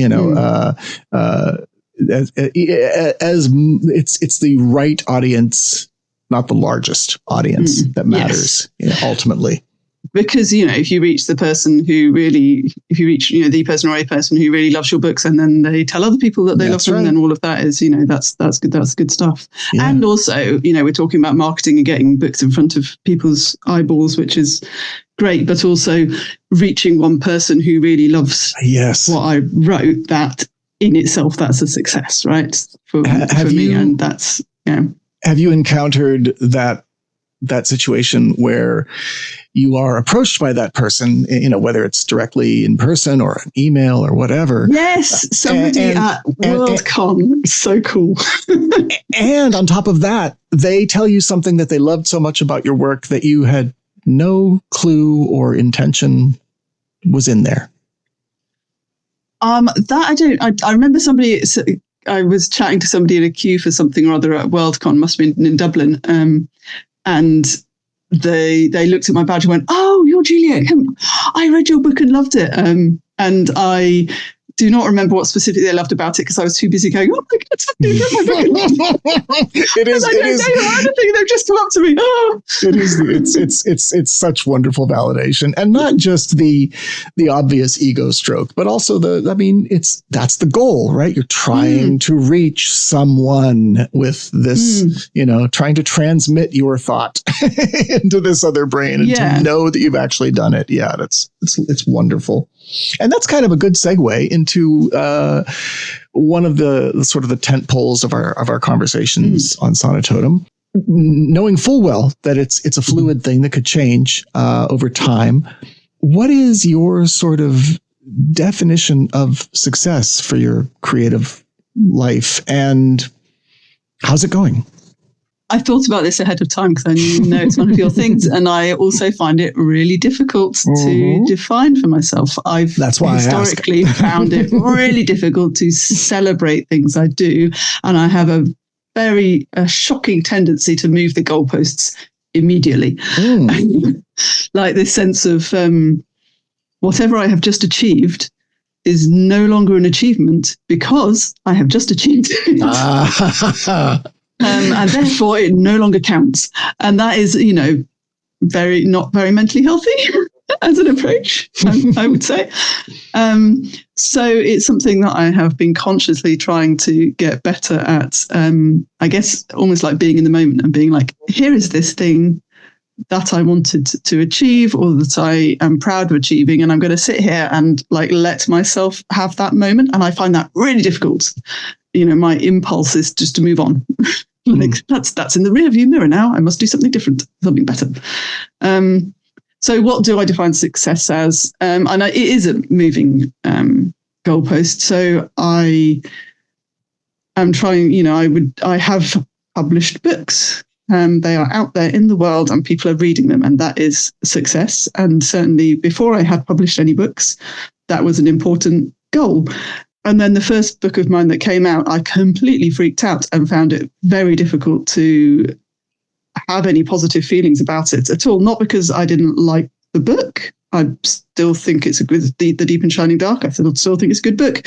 as it's the right audience, not the largest audience that matters ultimately. Because, if you reach the person who really, the person or a person who really loves your books and then they tell other people that they love them, then all of that is, that's good stuff. Yeah. And also, we're talking about marketing and getting books in front of people's eyeballs, which is great, but also reaching one person who really loves what I wrote, that in itself, that's a success, right? For me, and that's, Have you encountered that situation where you are approached by that person, whether it's directly in person or an email or whatever? Yes, somebody at WorldCon. So cool. And on top of that, they tell you something that they loved so much about your work that you had no clue or intention was in there. That I don't. I remember somebody. I was chatting to somebody in a queue for something or other at WorldCon, must have been in Dublin, and they looked at my badge and went, "Oh, you're Juliet Kemp. I read your book and loved it." And I do not remember what specifically they loved about it because I was too busy going, "Oh my God, somebody read my book and loved it." It is. They've just come up to me. Oh. It is. It's such wonderful validation, and not just the obvious ego stroke, but also that's the goal, right? You're trying to reach someone with this, trying to transmit your thought into this other brain and to know that you've actually done it. Yeah, it's wonderful. And that's kind of a good segue into one of the sort of the tent poles of our conversations on Sonitotum, knowing full well that it's a fluid thing that could change over time. What is your sort of definition of success for your creative life, and how's it going? I thought about this ahead of time because I know it's one of your things, and I also find it really difficult to define for myself. That's why historically found it really difficult to celebrate things I do, and I have a shocking tendency to move the goalposts immediately. Like this sense of whatever I have just achieved is no longer an achievement because I have just achieved it. And therefore it no longer counts. And that is, not very mentally healthy as an approach, I would say. So it's something that I have been consciously trying to get better at, I guess almost like being in the moment and being like, here is this thing that I wanted to achieve or that I am proud of achieving. And I'm going to sit here and like let myself have that moment. And I find that really difficult. My impulse is just to move on. Like that's in the rearview mirror now. I must do something different, something better. So what do I define success as? And it is a moving goalpost. So I am trying, I have published books. They are out there in the world and people are reading them, and that is success. And certainly before I had published any books, that was an important goal. And then the first book of mine that came out, I completely freaked out and found it very difficult to have any positive feelings about it at all. Not because I didn't like the book. I still think it's a good, The Deep and Shining Dark. I still think it's a good book.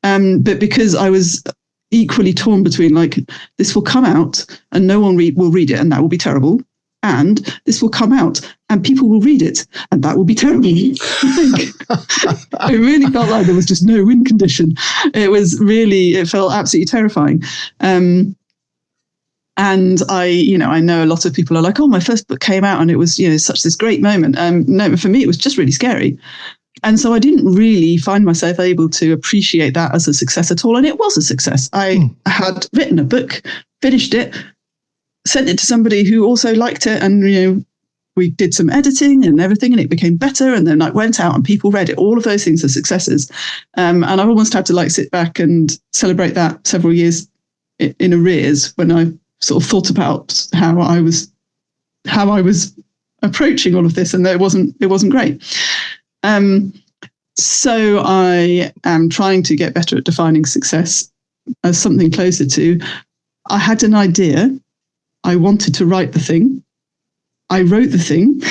But because I was equally torn between like, this will come out and no one will read it and that will be terrible. And this will come out and people will read it and that will be terrible. It really felt like there was just no win condition. It felt absolutely terrifying. And I know a lot of people are like, oh, my first book came out and it was, such this great moment. No, but for me, it was just really scary. And so I didn't really find myself able to appreciate that as a success at all. And it was a success. I had written a book, finished it, sent it to somebody who also liked it. And, we did some editing and everything and it became better. And then I went out and people read it. All of those things are successes. And I've almost had to like sit back and celebrate that several years in arrears when I sort of thought about how I was approaching all of this, and it wasn't great. So I am trying to get better at defining success as something closer to, I had an idea, I wanted to write the thing, I wrote the thing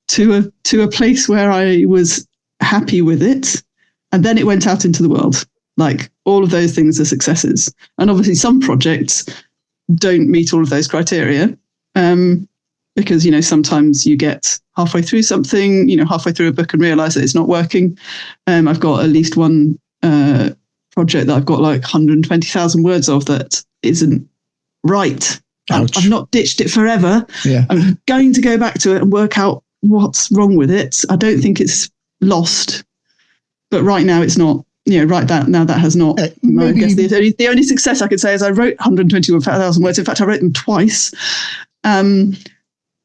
to a place where I was happy with it, and then it went out into the world. Like all of those things are successes. And obviously some projects don't meet all of those criteria, because, sometimes you get halfway through something, halfway through a book and realize that it's not working. I've got at least one project that I've got like 120,000 words of that isn't right. I've not ditched it forever. Yeah. I'm going to go back to it and work out what's wrong with it. I don't think it's lost, but right now it's not. Now that has not. I guess the only success I could say is I wrote 121,000 words. In fact, I wrote them twice. And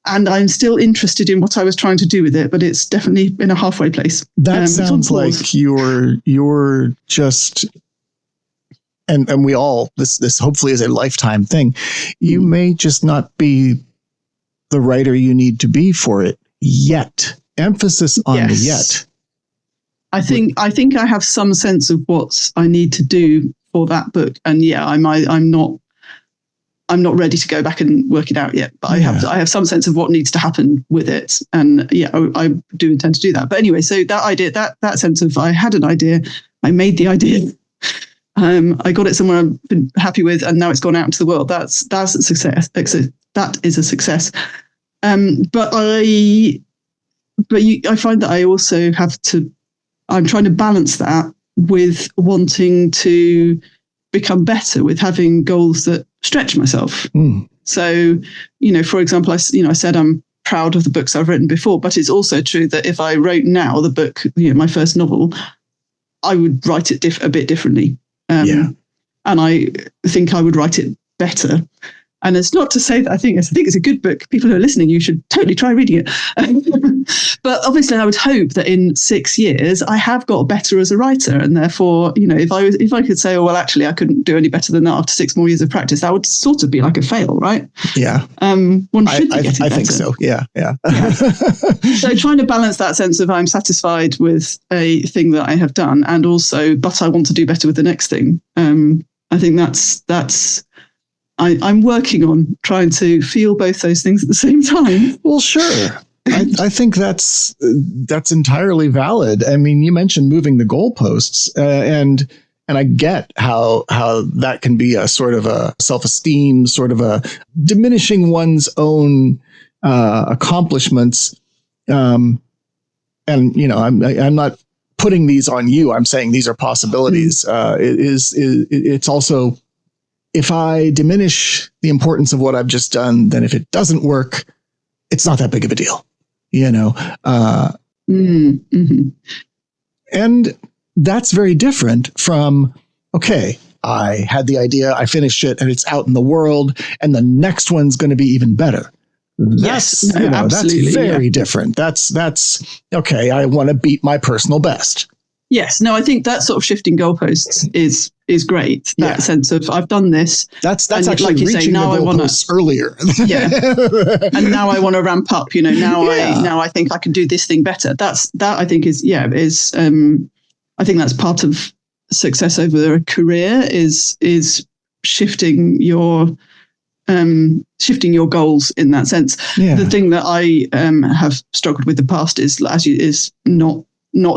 I'm still interested in what I was trying to do with it, but it's definitely in a halfway place. That sounds like you're just, and we all, this hopefully is a lifetime thing. You may just not be the writer you need to be for it yet. Emphasis on the yet. I think I have some sense of what I need to do for that book, and I'm not ready to go back and work it out yet. But I have some sense of what needs to happen with it, and I do intend to do that. But anyway, so that idea, that sense of I had an idea, I made the idea, I got it somewhere I've been happy with, and now it's gone out into the world. That's a success. That is a success. But I find that I also have to. I'm trying to balance that with wanting to become better, with having goals that stretch myself. So, for example, I said I'm proud of the books I've written before, but it's also true that if I wrote now the book, my first novel, I would write it a bit differently. And I think I would write it better. And it's not to say that I think it's a good book. People who are listening, you should totally try reading it. But obviously, I would hope that in 6 years, I have got better as a writer. And therefore, if I could say, oh, well, actually, I couldn't do any better than that after 6 more years of practice, that would sort of be like a fail, right? Yeah. One should be getting better. I think so. Yeah. So trying to balance that sense of I'm satisfied with a thing that I have done, and also, but I want to do better with the next thing. I think that's. I'm working on trying to feel both those things at the same time. Well, sure. I think that's entirely valid. I mean, you mentioned moving the goalposts, and I get how that can be a sort of a self-esteem, sort of a diminishing one's own accomplishments. And I'm not putting these on you. I'm saying these are possibilities. It's also, if I diminish the importance of what I've just done, then if it doesn't work, it's not that big of a deal, And that's very different from, okay, I had the idea, I finished it, and it's out in the world, and the next one's going to be even better. That's very different. That's okay. I want to beat my personal best. Yes. No, I think that sort of shifting goalposts is great. That sense of I've done this. That's actually like you reaching say, now the goalposts earlier. And now I want to ramp up. Now I think I can do this thing better. That I think is I think that's part of success over a career is shifting your goals in that sense. The thing that I have struggled with in the past is not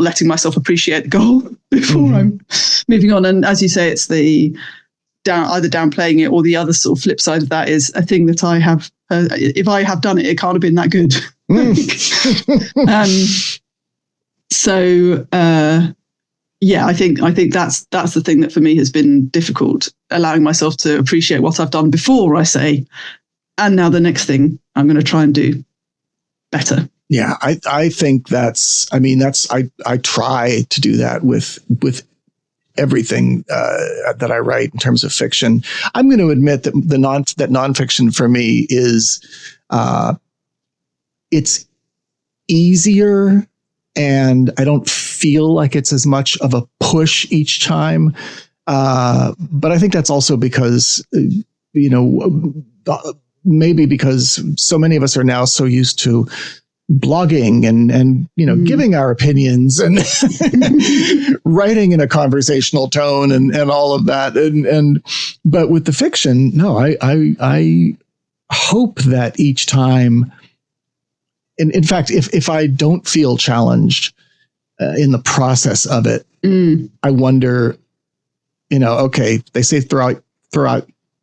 letting myself appreciate the goal before I'm moving on. And as you say, it's the either downplaying it, or the other sort of flip side of that is a thing that I have. If I have done it, it can't have been that good. I think that's the thing that for me has been difficult, allowing myself to appreciate what I've done before I say, and now the next thing I'm going to try and do better. Yeah, I think I try to do that with everything that I write in terms of fiction. I'm going to admit that that nonfiction for me is it's easier, and I don't feel like it's as much of a push each time. But I think that's also because maybe because so many of us are now so used to blogging and giving our opinions and writing in a conversational tone and all of that. But with the fiction, no, I hope that each time, in fact, if I don't feel challenged in the process of it, I wonder, okay, they say throughout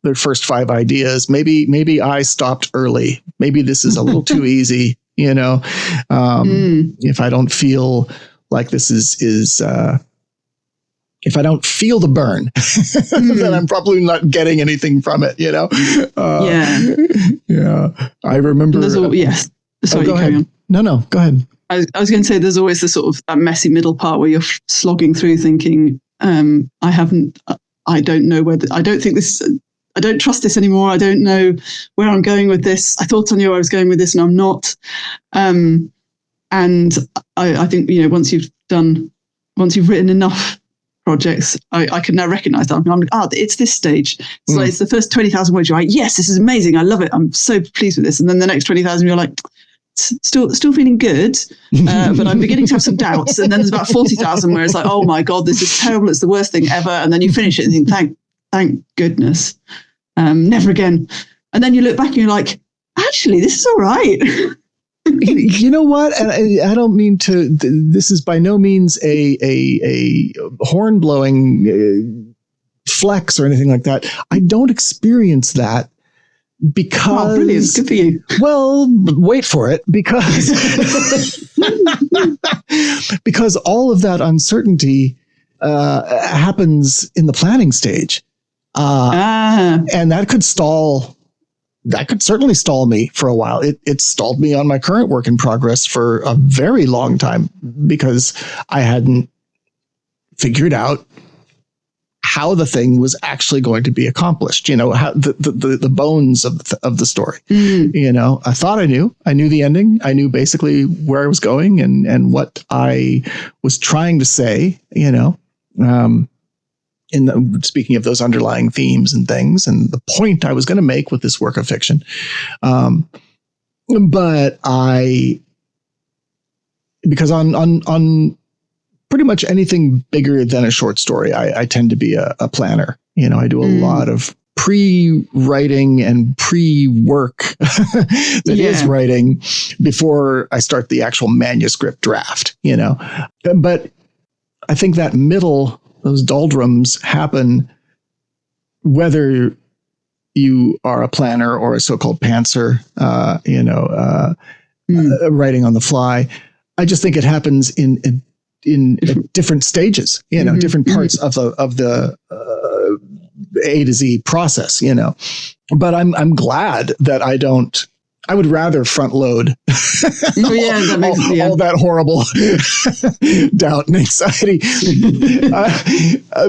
their first 5 ideas, maybe I stopped early. Maybe this is a little too easy. If I don't feel like this is if I don't feel the burn, then I'm probably not getting anything from it. I remember. Yes. Sorry, go ahead. On. No, go ahead. I was going to say there's always the sort of that messy middle part where you're slogging through thinking, I don't know whether, I don't think this, I don't trust this anymore. I don't know where I'm going with this. I thought I knew where I was going with this and I'm not. And I think, once you've written enough projects, I can now recognize that. It's this stage. So it's the first 20,000 words. You're like, yes, this is amazing. I love it. I'm so pleased with this. And then the next 20,000, you're like, still feeling good, but I'm beginning to have some doubts. And then there's about 40,000 where it's like, oh my God, this is terrible. It's the worst thing ever. And then you finish it and think, thank goodness. Never again. And then you look back and you're like, actually, this is all right. You know what? And I don't mean to, this is by no means a horn blowing flex or anything like that. I don't experience that. Because brilliant. Good for you. Well, wait for it, because all of that uncertainty happens in the planning stage, and that could certainly stall me for a while. It stalled me on my current work in progress for a very long time because I hadn't figured out how the thing was actually going to be accomplished, how the bones of the story, I thought I knew the ending. I knew basically where I was going and what I was trying to say, speaking of those underlying themes and things and the point I was going to make with this work of fiction. But because on pretty much anything bigger than a short story, I tend to be a planner. I do a lot of pre-writing and pre-work that is writing before I start the actual manuscript draft, But I think that middle, those doldrums happen whether you are a planner or a so-called pantser, writing on the fly. I just think it happens in different stages, different parts of the A to Z process, But I'm glad that I would rather front load all that horrible doubt and anxiety.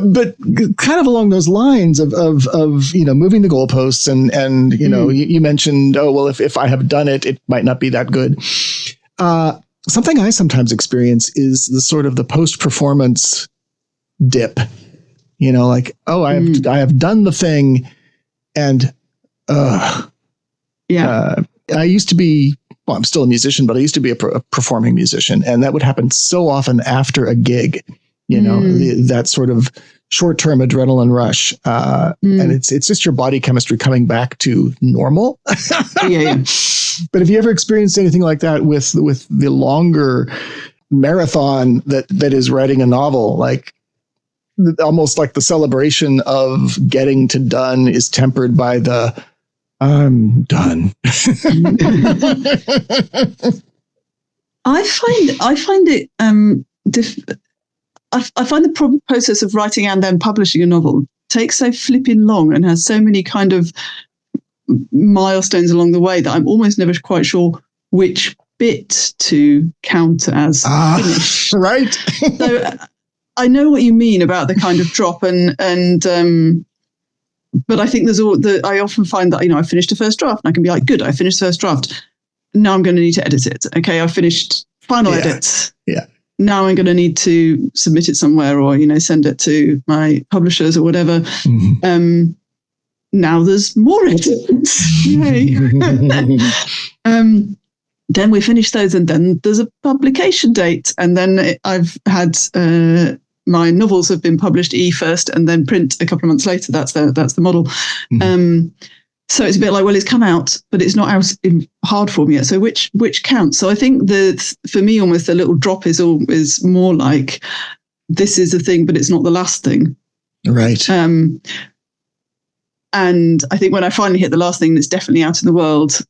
But kind of along those lines of moving the goalposts and you mentioned, if I have done it, it might not be that good. Something I sometimes experience is the sort of the post-performance dip, I have done the thing and, I used to be, I'm still a musician, but I used to be a performing musician. And that would happen so often after a gig, that sort of short-term adrenaline rush. And it's just your body chemistry coming back to normal. But have you ever experienced anything like that with the longer marathon that is writing a novel? Like almost like the celebration of getting to done is tempered by the I'm done. I find it I find the process of writing and then publishing a novel takes so flipping long and has so many kind of milestones along the way that I'm almost never quite sure which bit to count as finished. Right. So I know what you mean about the kind of drop and but I think I often find that, I finished a first draft and I can be like, good, I finished the first draft. Now I'm going to need to edit it. Okay, I finished final edits. Yeah. Now I'm going to need to submit it somewhere or, send it to my publishers or whatever. Mm-hmm. Now there's more edits. Yay. Then we finish those and then there's a publication date. And then I've had... my novels have been published first and then print a couple of months later. That's the model. Mm-hmm. So it's a bit like, well, it's come out, but it's not out in hard form yet. So which counts? So I think for me, almost the little drop is more like this is a thing, but it's not the last thing. Right. And I think when I finally hit the last thing that's definitely out in the world,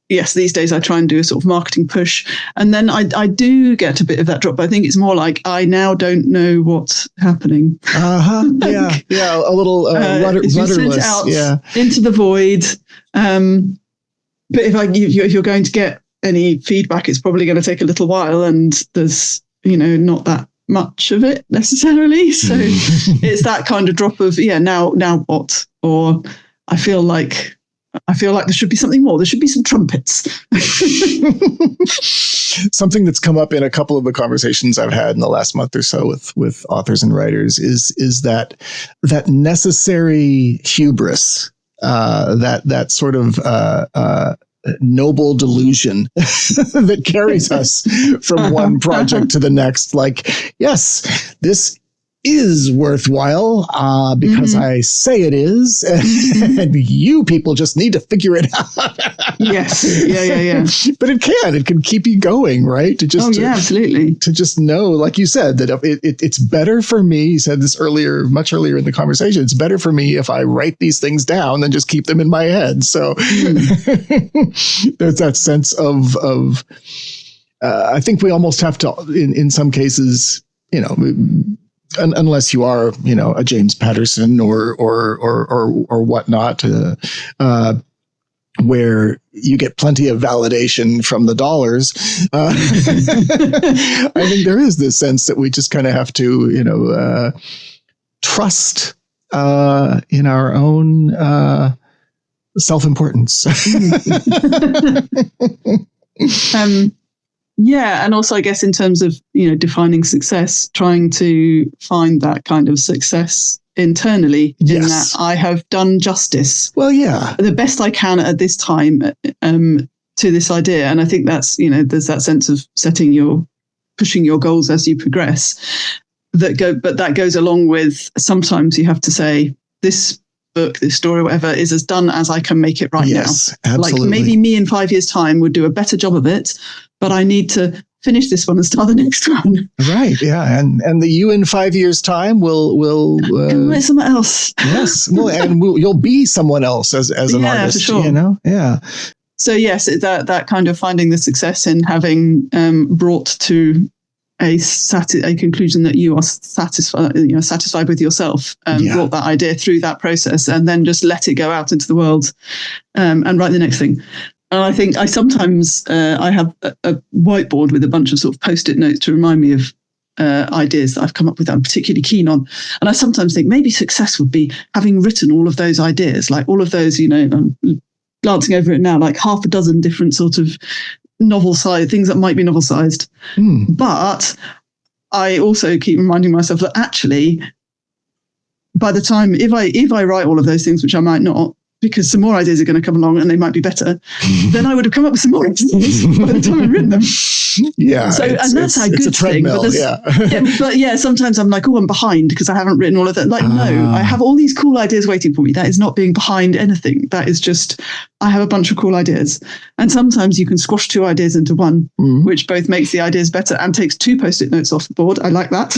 yes, these days I try and do a sort of marketing push. And then I do get a bit of that drop. But I think it's more like I now don't know what's happening. Yeah. A little rudderless. Out into the void. But if you're going to get any feedback, it's probably going to take a little while. And there's, not that much of it necessarily. So it's that kind of drop of, now what? Or I feel like there should be something more. There should be some trumpets. Something that's come up in a couple of the conversations I've had in the last month or so with authors and writers is that necessary hubris, that sort of noble delusion that carries us from one project to the next. Like, yes, this is worthwhile because I say it is, and you people just need to figure it out. Yes, yeah. But it can keep you going, right? Absolutely. To just know, like you said, that it's better for me. You said this much earlier in the conversation. It's better for me if I write these things down than just keep them in my head. So there's that sense of I think we almost have to, in some cases, unless you are, a James Patterson or whatnot, where you get plenty of validation from the dollars. I think there is this sense that we just kind of have to, trust in our own self-importance. Yeah, and also I guess in terms of, defining success, trying to find that kind of success internally in that I have done justice. Well, yeah. The best I can at this time to this idea. And I think that's, there's that sense of pushing your goals as you progress but that goes along with sometimes you have to say this book, this story, whatever, is as done as I can make it right now. Absolutely. Like maybe me in 5 years' time would do a better job of it, but I need to finish this one and start the next one. Right. Yeah. And the you in 5 years' time will write someone else. Yes. Well, and you'll be someone else as an artist. For sure. You know. Yeah. So yes, that kind of finding the success in having brought to a conclusion that you are satisfied with yourself, brought that idea through that process, and then just let it go out into the world and write the next thing. And I think I sometimes I have a whiteboard with a bunch of sort of Post-it notes to remind me of ideas that I've come up with that I'm particularly keen on. And I sometimes think maybe success would be having written all of those ideas, like all of those, I'm glancing over it now, like half a dozen different sort of novel-sized things that might be novel-sized. But I also keep reminding myself that actually, by the time, if I write all of those things, which I might not, because some more ideas are going to come along and they might be better, then I would have come up with some more ideas by the time I've written them. Yeah. So, and that's a good thing. But sometimes I'm like, I'm behind because I haven't written all of that. Like, no, I have all these cool ideas waiting for me. That is not being behind anything. That is just, I have a bunch of cool ideas. And sometimes you can squash two ideas into one, which both makes the ideas better and takes two Post-it notes off the board. I like that.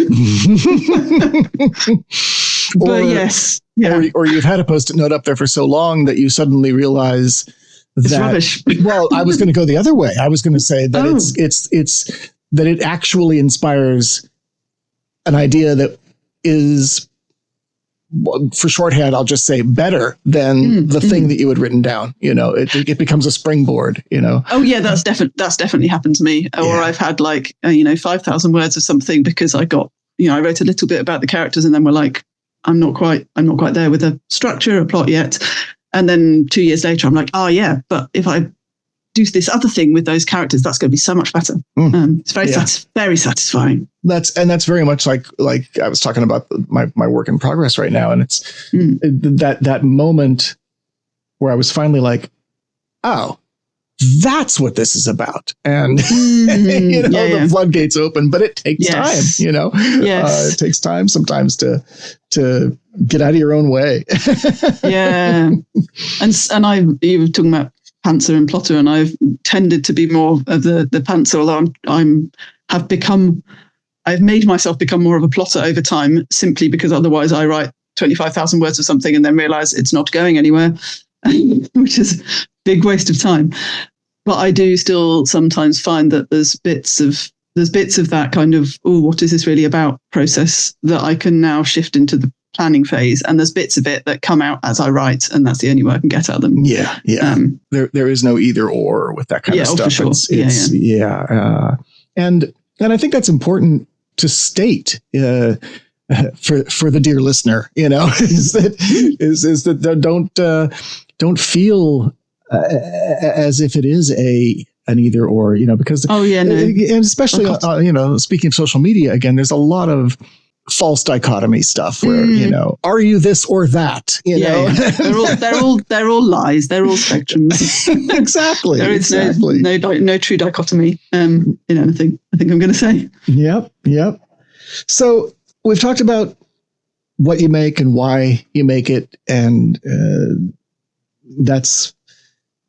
Yes. Yeah. Or you've had a Post-it note up there for so long that you suddenly realize it's rubbish. Well, I was going to go the other way. I was going to say that it's that it actually inspires an idea that is, for shorthand, I'll just say better than the thing that you had written down. It becomes a springboard. Oh yeah, that's definitely happened to me. Or I've had 5,000 words of something because I got I wrote a little bit about the characters and then we're like, I'm not quite there with a structure, a plot yet. And then 2 years later, I'm like, but if I do this other thing with those characters, that's going to be so much better. It's very satisfying. That's very much like I was talking about my work in progress right now. And it's that moment where I was finally like, oh, that's what this is about. And the floodgates open, but it takes time, it takes time sometimes to get out of your own way. And you were talking about pantser and plotter, and I've tended to be more of the pantser, although I've made myself become more of a plotter over time, simply because otherwise I write 25,000 words of something and then realize it's not going anywhere, which is a big waste of time. But I do still sometimes find that there's bits of that kind of, what is this really about process that I can now shift into the planning phase. And there's bits of it that come out as I write, and that's the only way I can get at them. Yeah. There is no either or with that kind of stuff. For sure. And I think that's important to state for the dear listener, is that don't feel as if it is an either or, because and especially speaking of social media again, there's a lot of false dichotomy stuff where are you this or that? They're all lies. They're all spectrums. Exactly. There is no true dichotomy in anything, I think I'm going to say. Yep. So we've talked about what you make and why you make it, and that's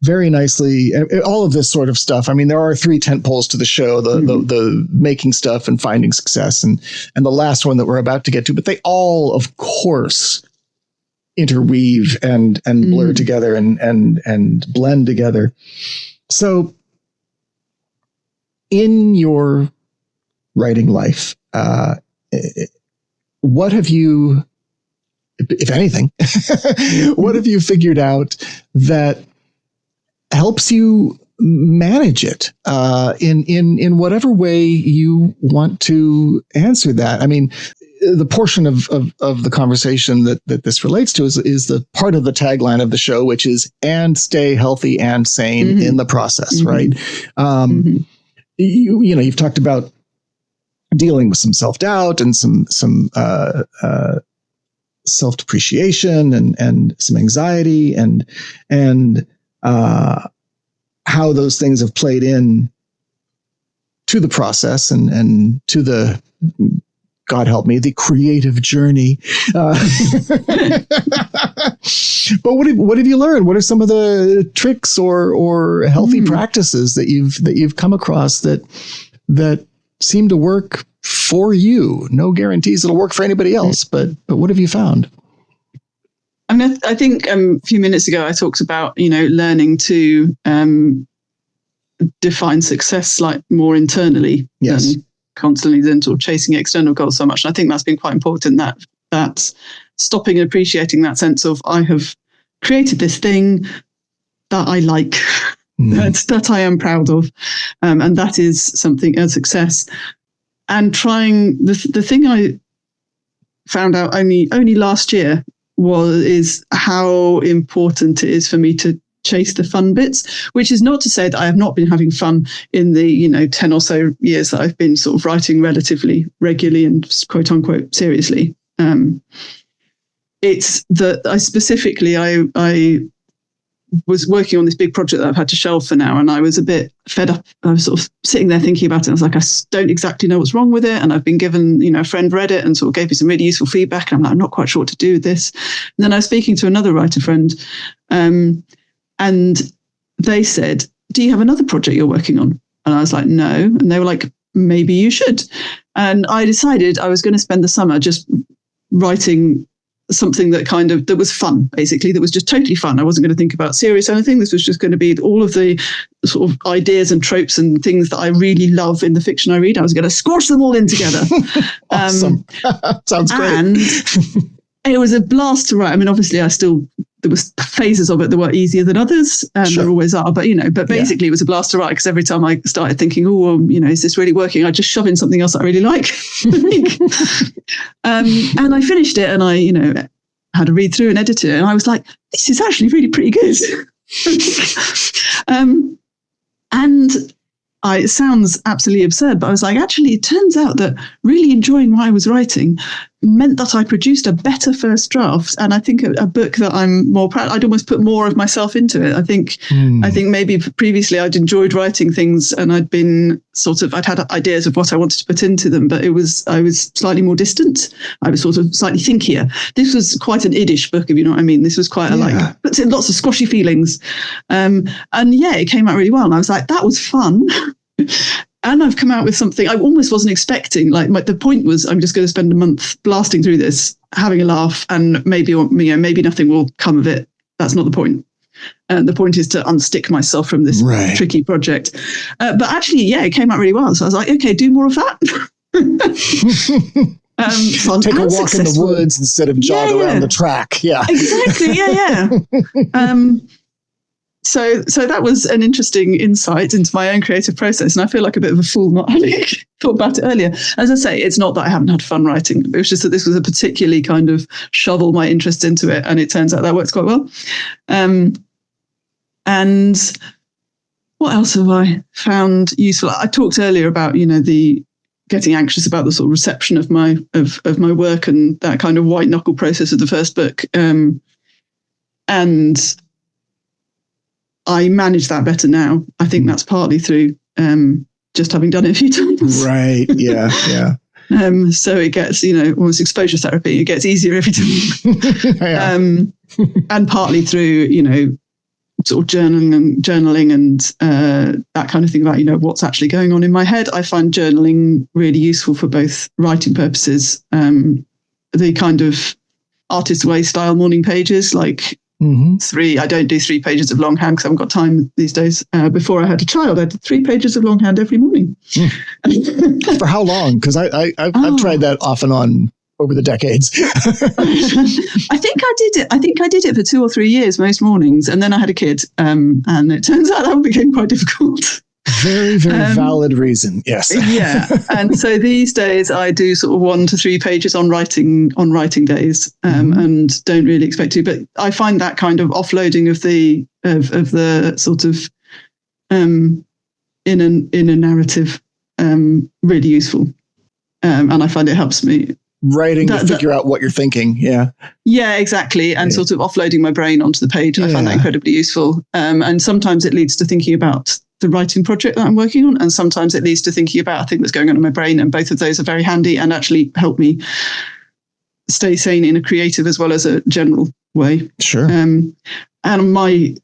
very nicely all of this sort of stuff. I mean, there are 3 tent poles to the show: the making stuff and finding success, and the last one that we're about to get to. But they all, of course, interweave and blur together and blend together. So, in your writing life, what have you, if anything, what have you figured out that helps you manage it in whatever way you want to answer that? I mean, the portion of the conversation that this relates to is the part of the tagline of the show, which is "and stay healthy and sane in the process," right? You've talked about dealing with some self-doubt and some self-depreciation and some anxiety and how those things have played in to the process and to the, God help me, the creative journey. But what have you learned? What are some of the tricks or healthy practices that you've come across that seem to work for you? No guarantees it'll work for anybody else, but what have you found? I mean, I think a few minutes ago I talked about, learning to define success like more internally than constantly than sort of chasing external goals so much. And I think that's been quite important, that stopping and appreciating that sense of I have created this thing that I like, that I am proud of. And that is something, a success. And trying, the thing I found out only last year is how important it is for me to chase the fun bits, which is not to say that I have not been having fun in the 10 or so years that I've been sort of writing relatively regularly and quote unquote seriously. It's that I was working on this big project that I've had to shelve for now, and I was a bit fed up. I was sort of sitting there thinking about it. I was like, I don't exactly know what's wrong with it. And I've been given, a friend read it and sort of gave me some really useful feedback. And I'm like, I'm not quite sure what to do with this. And then I was speaking to another writer friend, and they said, do you have another project you're working on? And I was like, no. And they were like, maybe you should. And I decided I was going to spend the summer just writing something that was fun, basically, that was just totally fun. I wasn't going to think about serious anything. This was just going to be all of the sort of ideas and tropes and things that I really love in the fiction I read. I was going to squash them all in together. Awesome. Sounds great. And it was a blast to write. I mean, obviously there was phases of it that were easier than others, and there always are, but basically it was a blast to write, because every time I started thinking, is this really working? I just shove in something else that I really like. And I finished it, and I, had a read through and edit it, and I was like, this is actually really pretty good. And it sounds absolutely absurd, but I was like, actually, it turns out that really enjoying what I was writing meant that I produced a better first draft, and I think a book that I'm more proud. I'd almost put more of myself into it. I think maybe previously I'd enjoyed writing things, and I'd had ideas of what I wanted to put into them, but I was slightly more distant. I was sort of slightly thinkier. This was quite an iddish book, if you know what I mean. This was quite but lots of squashy feelings, and it came out really well. And I was like, that was fun. And I've come out with something I almost wasn't expecting. The point was, I'm just going to spend a month blasting through this, having a laugh, and maybe nothing will come of it. That's not the point. The point is to unstick myself from this tricky project. But actually, it came out really well. So I was like, okay, do more of that. Fun. Take a walk in the woods instead of jog around the track. Yeah, exactly. Yeah. So that was an interesting insight into my own creative process. And I feel like a bit of a fool not having thought about it earlier. As I say, it's not that I haven't had fun writing. It was just that this was a particularly kind of shovel my interest into it. And it turns out that works quite well. And what else have I found useful? I talked earlier about, the getting anxious about the sort of reception of my work, and that kind of white knuckle process of the first book. And I manage that better now. I think that's partly through just having done it a few times. Right. Yeah. Yeah. So it gets, almost exposure therapy. It gets easier every time. And partly through, sort of journaling and that kind of thing about, what's actually going on in my head. I find journaling really useful for both writing purposes. The kind of artist way style morning pages, like, I don't do 3 pages of longhand because I haven't got time these days. Before I had a child, I did 3 pages of longhand every morning. For how long? Because I've tried that off and on over the decades. I think I did it for 2 or 3 years most mornings, and then I had a kid, and it turns out that became quite difficult. Very, very valid reason. Yes. Yeah. And so these days I do sort of 1 to 3 pages on writing days, and don't really expect to, but I find that kind of offloading of the sort of in a narrative really useful. And I find it helps me writing to figure out what you're thinking. Yeah. Yeah, exactly. And sort of offloading my brain onto the page. I find that incredibly useful. And sometimes it leads to thinking about the writing project that I'm working on, and sometimes it leads to thinking about a thing that's going on in my brain, and both of those are very handy and actually help me stay sane in a creative as well as a general way. Sure. And my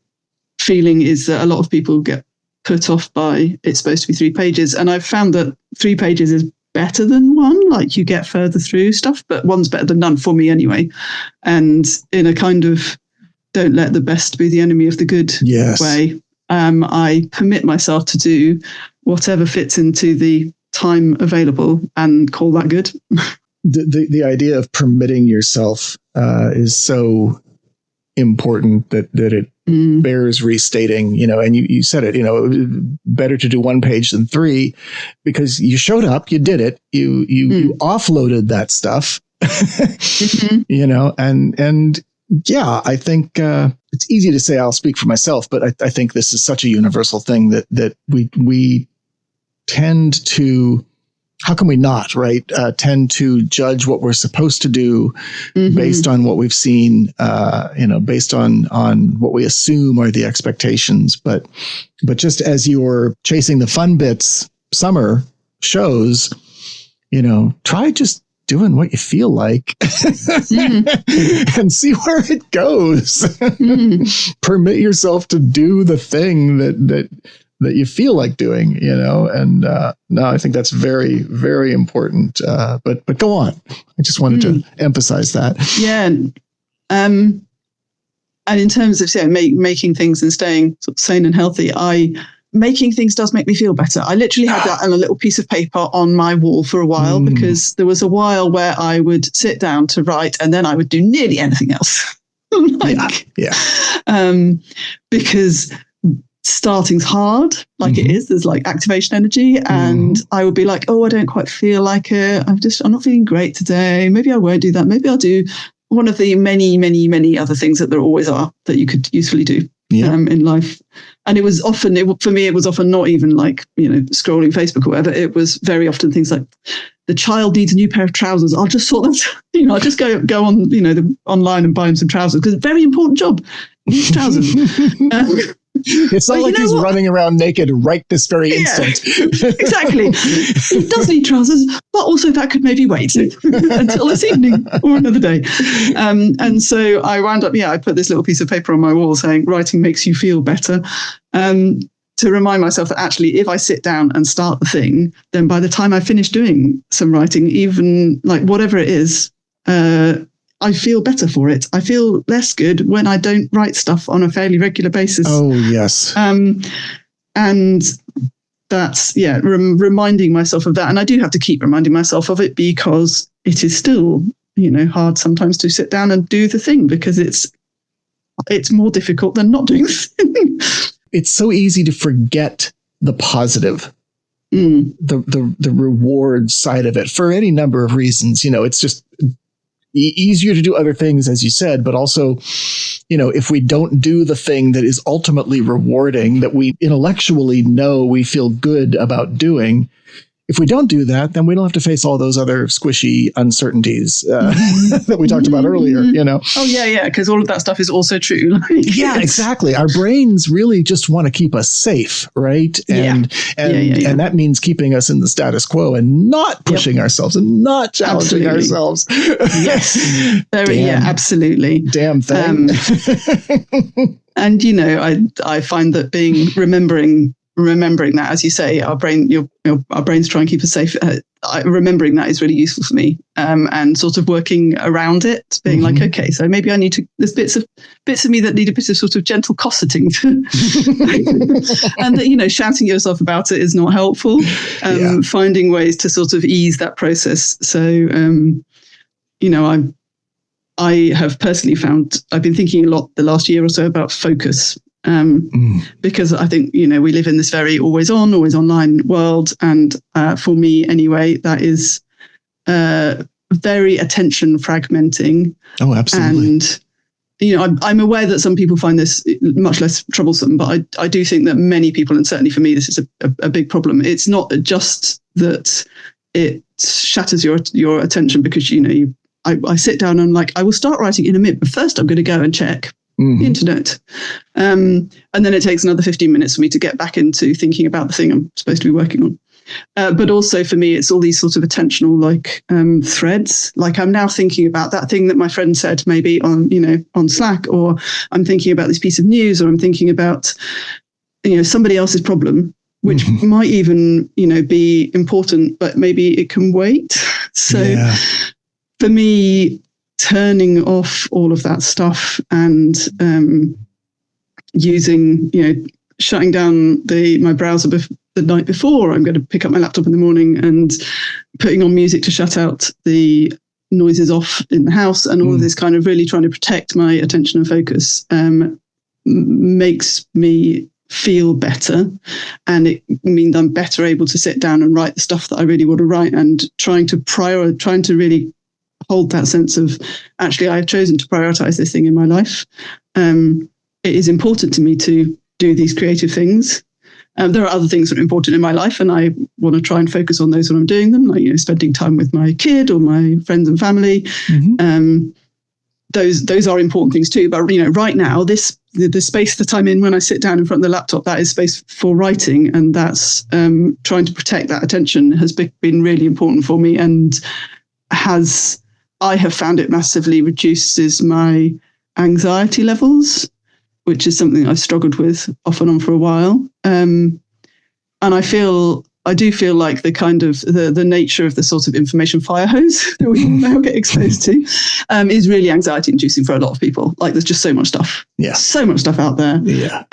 feeling is that a lot of people get put off by it's supposed to be 3 pages. And I've found that 3 pages is better than 1. Like, you get further through stuff, but 1's better than none for me anyway. And in a kind of don't let the best be the enemy of the good way, I permit myself to do whatever fits into the time available and call that good. The idea of permitting yourself is so important that it bears restating, and you said it, better to do 1 page than 3, because you showed up, you did it, you offloaded that stuff, and yeah, I think it's easy to say I'll speak for myself, but I think this is such a universal thing that we tend to, how can we not, right? Tend to judge what we're supposed to do based on what we've seen, based on what we assume are the expectations. But just as you're chasing the fun bits, summer shows, try just doing what you feel like and see where it goes. Permit yourself to do the thing that you feel like doing, and no, I think that's very, very important. But go on. I just wanted to emphasize that. Yeah. And in terms of making things and staying sort of sane and healthy, making things does make me feel better. I literally had that on a little piece of paper on my wall for a while, because there was a while where I would sit down to write and then I would do nearly anything else. Because starting's hard, like it is. There's like activation energy, and I would be like, oh, I don't quite feel like it. I'm not feeling great today. Maybe I won't do that. Maybe I'll do one of the many, many, many other things that there always are that you could usefully do in life. And it was often, for me, it was often not even like, scrolling Facebook or whatever. It was very often things like, the child needs a new pair of trousers. I'll just sort them. I'll just go on, online and buy him some trousers, because it's a very important job. He needs trousers. It's not like he's running around naked right this very instant. Exactly. He does need trousers, but also that could maybe wait until this evening or another day. And so I wound up, I put this little piece of paper on my wall saying, writing makes you feel better. To remind myself that actually, if I sit down and start the thing, then by the time I finish doing some writing, even like whatever it is, I feel better for it. I feel less good when I don't write stuff on a fairly regular basis. Oh, yes. And that's, reminding myself of that. And I do have to keep reminding myself of it, because it is still, hard sometimes to sit down and do the thing, because it's more difficult than not doing the thing. It's so easy to forget the positive, the reward side of it, for any number of reasons. It's just easier to do other things, as you said, but also, if we don't do the thing that is ultimately rewarding, that we intellectually know we feel good about doing, if we don't do that, then we don't have to face all those other squishy uncertainties that we talked about earlier, Oh, yeah, because all of that stuff is also true. Yeah, exactly. Our brains really just want to keep us safe, right? And that means keeping us in the status quo and not pushing ourselves and not challenging ourselves. Yes. Absolutely. Damn thing. And, I find that remembering that, as you say, our brains try and keep us safe. Remembering that is really useful for me, and sort of working around it, being like, okay, so maybe I need to. There's bits of me that need a bit of sort of gentle cosseting, and that shouting yourself about it is not helpful. Finding ways to sort of ease that process. So, I have personally found I've been thinking a lot the last year or so about focus. Because I think, we live in this very always online world. And for me anyway, that is very attention fragmenting. Oh, absolutely. And, I'm aware that some people find this much less troublesome, but I do think that many people, and certainly for me, this is a big problem. It's not just that it shatters your attention, because, I sit down and I will start writing in a minute, but first I'm going to go and check the internet. And then it takes another 15 minutes for me to get back into thinking about the thing I'm supposed to be working on. But also for me, it's all these sort of attentional threads. Like I'm now thinking about that thing that my friend said maybe on Slack, or I'm thinking about this piece of news, or I'm thinking about somebody else's problem, which might even be important, but maybe it can wait. So for me, turning off all of that stuff and shutting down my browser the night before I'm going to pick up my laptop in the morning, and putting on music to shut out the noises off in the house, and all of this kind of really trying to protect my attention and focus makes me feel better, and it means I'm better able to sit down and write the stuff that I really want to write, and trying to really hold that sense of, actually, I've chosen to prioritize this thing in my life. It is important to me to do these creative things. There are other things that are important in my life, and I want to try and focus on those when I'm doing them, like spending time with my kid or my friends and family. Those are important things too. But right now, the space that I'm in when I sit down in front of the laptop, that is space for writing, and that's trying to protect that attention has been really important for me, and I have found it massively reduces my anxiety levels, which is something I've struggled with off and on for a while. And I do feel like the kind of the nature of the sort of information fire hose that we now get exposed to is really anxiety inducing for a lot of people. Like there's just so much stuff. Yeah. So much stuff out there. Yeah.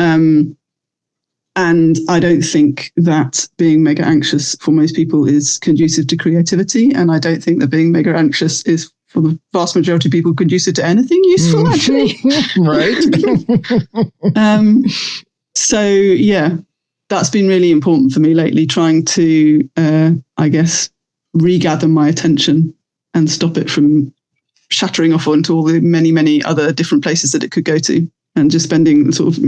And I don't think that being mega anxious for most people is conducive to creativity. And I don't think that being mega anxious is, for the vast majority of people, conducive to anything useful, actually. Right. So, yeah, that's been really important for me lately, trying to, regather my attention and stop it from shattering off onto all the many, many other different places that it could go to, and just spending sort of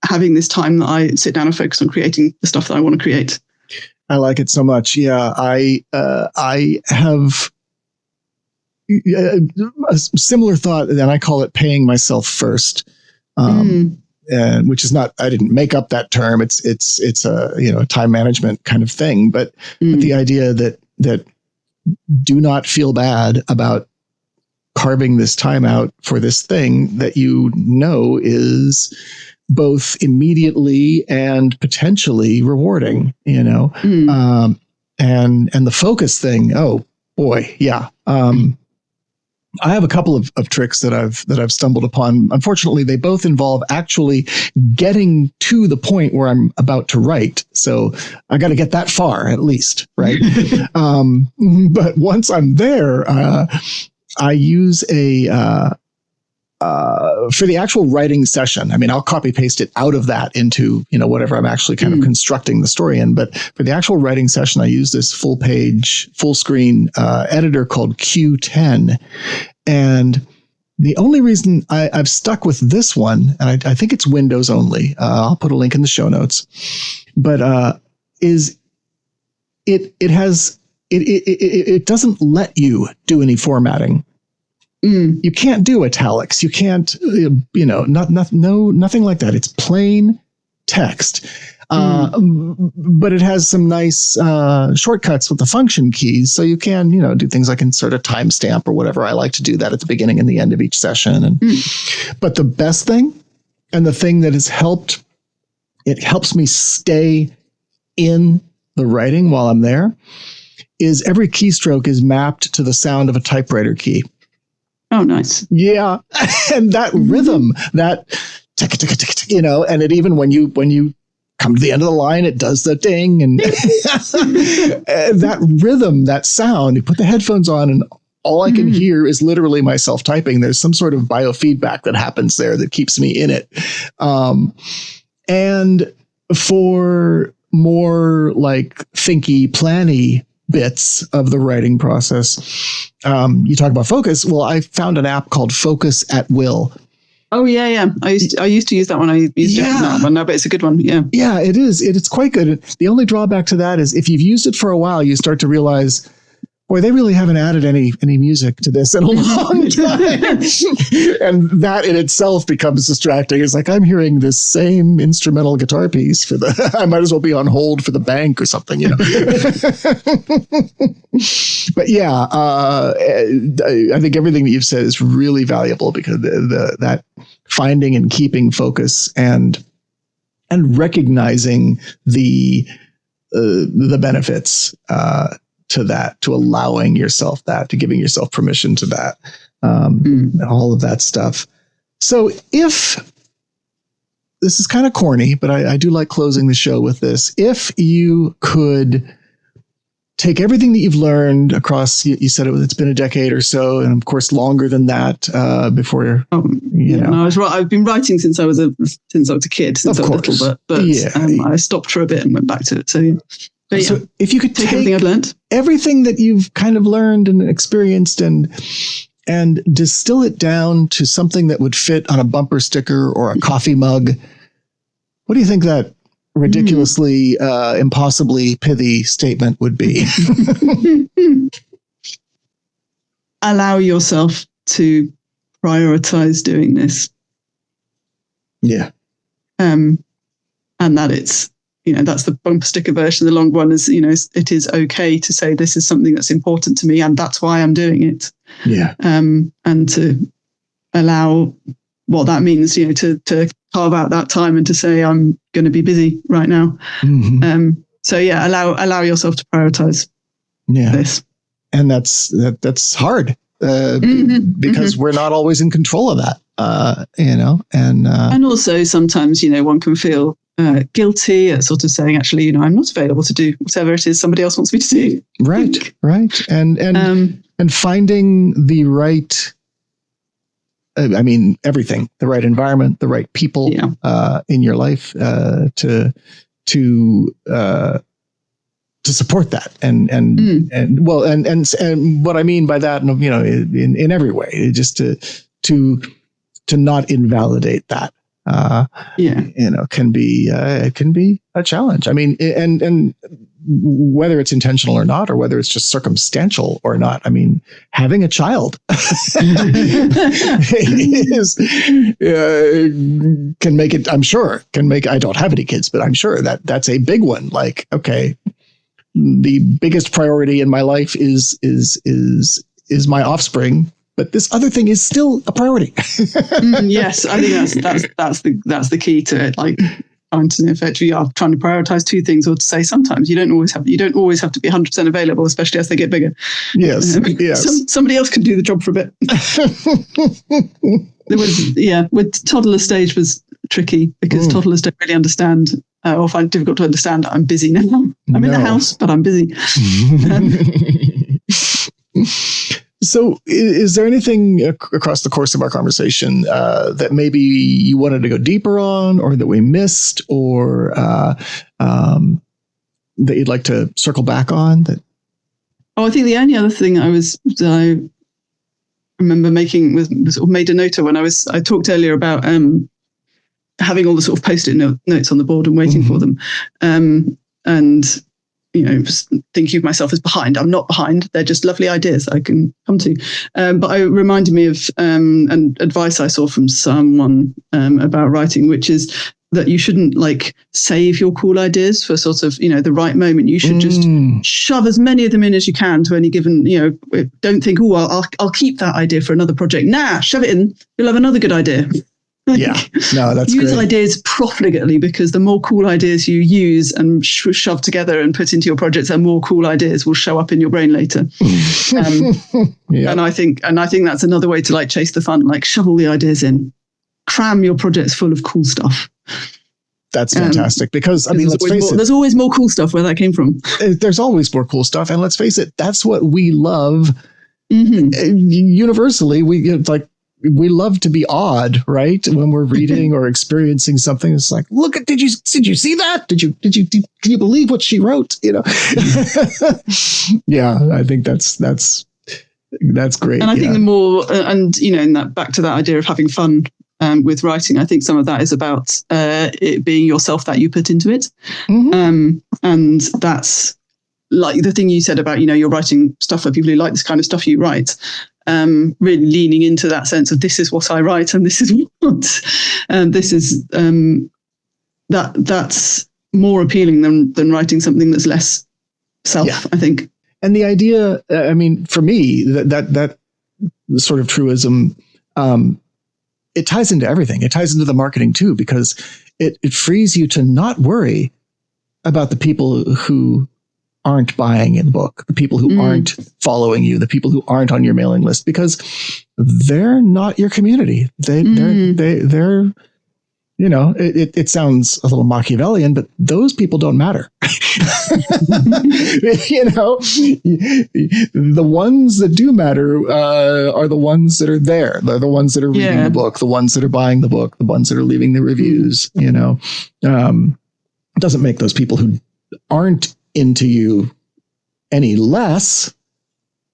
having this time that I sit down and focus on creating the stuff that I want to create. I like it so much. Yeah, I have a similar thought, and I call it paying myself first, and which is not, I didn't make up that term. It's a time management kind of thing, but the idea that do not feel bad about carving this time out for this thing that is both immediately and potentially rewarding, and the focus thing. Oh boy. Yeah. I have a couple of tricks that I've stumbled upon. Unfortunately, they both involve actually getting to the point where I'm about to write. So I got to get that far at least. Right. But once I'm there, I use for the actual writing session. I mean, I'll copy paste it out of that into, whatever I'm actually kind of constructing the story in. But for the actual writing session, I use this full screen editor called Q10. And the only reason I've stuck with this one, and I think it's Windows only, I'll put a link in the show notes, but is it doesn't let you do any formatting. You can't do italics. You can't, nothing like that. It's plain text. But it has some nice shortcuts with the function keys. So you can, do things like insert a timestamp or whatever. I like to do that at the beginning and the end of each session. But the best thing, and the thing that it helps me stay in the writing while I'm there, is every keystroke is mapped to the sound of a typewriter key. Oh, nice. Yeah. And that rhythm, that tick, tick, tick, tick, and it even when you come to the end of the line, it does the ding, and that rhythm, that sound, you put the headphones on and all I can hear is literally myself typing. There's some sort of biofeedback that happens there that keeps me in it. And for more like thinky, planny bits of the writing process, you talk about focus. Well, I found an app called Focus at Will. Oh yeah. I used to use that one. I used that one now, but it's a good one. Yeah. Yeah, it is. It's quite good. The only drawback to that is if you've used it for a while, you start to realize boy, they really haven't added any music to this in a long time. And that in itself becomes distracting. It's like, I'm hearing this same instrumental guitar piece for I might as well be on hold for the bank or something, But yeah, I think everything that you've said is really valuable, because that finding and keeping focus and recognizing the benefits, to that, to allowing yourself that, to giving yourself permission to that, all of that stuff. So if this is kind of corny, but I do like closing the show with this, if you could take everything that you've learned across, you said it's been a decade or so, and of course longer than that, before No, I've been writing since I was a kid, since I was little, but I stopped for a bit and went back to it. So yeah. But so if you could take everything I've learned, everything that you've kind of learned and experienced, and distill it down to something that would fit on a bumper sticker or a coffee mug, what do you think that ridiculously, impossibly pithy statement would be? Allow yourself to prioritize doing this. Yeah. And that it's, that's the bumper sticker version. The long one is, it is okay to say this is something that's important to me and that's why I'm doing it. Yeah. And to allow what that means, to carve out that time and to say, I'm going to be busy right now. Mm-hmm. So yeah, allow yourself to prioritize this. And that's hard, because we're not always in control of that, and also sometimes, one can feel guilty at sort of saying, actually, I'm not available to do whatever it is somebody else wants me to do. Right. And finding the right, everything, the right environment, the right people in your life to support that, and what I mean by that, in every way, just to not invalidate that. Can be a challenge. And whether it's intentional or not, or whether it's just circumstantial or not. Having a child can make it. I don't have any kids, but I'm sure that's a big one. Like, okay, the biggest priority in my life is my offspring. But this other thing is still a priority. Yes, I think that's the key to it. Like, trying to effectively trying to prioritize two things, or to say sometimes you don't always have to be 100% available, especially as they get bigger. Yes, yes. Somebody else can do the job for a bit. There was with toddler stage was tricky, because toddlers don't really understand or find it difficult to understand that I'm busy now. I'm in the house, but I'm busy. So is there anything across the course of our conversation that maybe you wanted to go deeper on, or that we missed, or that you'd like to circle back on? I think the only other thing I remember making was made a note of when I talked earlier about having all the sort of post-it notes on the board and waiting for them. And just thinking of myself as behind. I'm not behind. They're just lovely ideas that I can come to. But it reminded me of an advice I saw from someone about writing, which is that you shouldn't save your cool ideas for sort of, the right moment. You should just shove as many of them in as you can to any given, don't think, I'll keep that idea for another project. Nah, shove it in. You'll have another good idea. Yeah, no, that's use great. Ideas profligately, because the more cool ideas you use and shove together and put into your projects, the more cool ideas will show up in your brain later. And I think that's another way to chase the fun. Shove all the ideas in, cram your projects full of cool stuff. That's fantastic, because let's face it, there's always more cool stuff where that came from. There's always more cool stuff, and let's face it, that's what we love. Universally, we love to be odd, right? When we're reading or experiencing something, it's like, look at, did you see that? Can you believe what she wrote? Yeah, I think that's great. And I think the more, in that, back to that idea of having fun with writing, I think some of that is about it being yourself that you put into it. And that's like the thing you said about, you're writing stuff for people who like this kind of stuff you write, really leaning into that sense of this is what I write and this is what, this is, that's more appealing than writing something that's less self, I think. And the idea, I mean, for me, that sort of truism, it ties into everything. It ties into the marketing too, because it frees you to not worry about the people who aren't buying a book, the people who aren't following you, the people who aren't on your mailing list, because they're not your community. They're it sounds a little Machiavellian, but those people don't matter. The ones that do matter are the ones that are there. They're the ones that are reading the book, the ones that are buying the book, the ones that are leaving the reviews. It doesn't make those people who aren't into you any less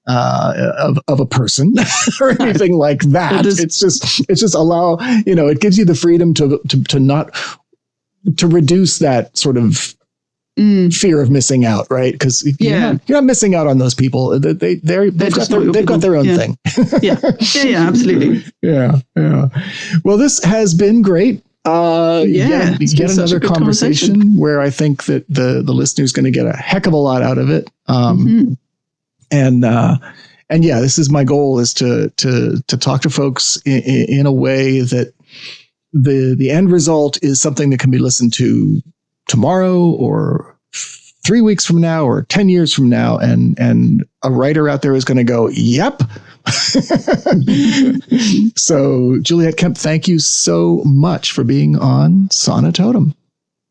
of a person or anything like that. It's just allow, it gives you the freedom to not, to reduce that sort of fear of missing out, right? Because you're not missing out on those people. They've got their own thing. Yeah, absolutely. Yeah. Well, this has been great. Yet another conversation where I think that the listener's going to get a heck of a lot out of it. And this is my goal, is to talk to folks in a way that the end result is something that can be listened to tomorrow or 3 weeks from now or 10 years from now. And a writer out there is going to go, yep. So Juliet Kemp, thank you so much for being on Sonitotum.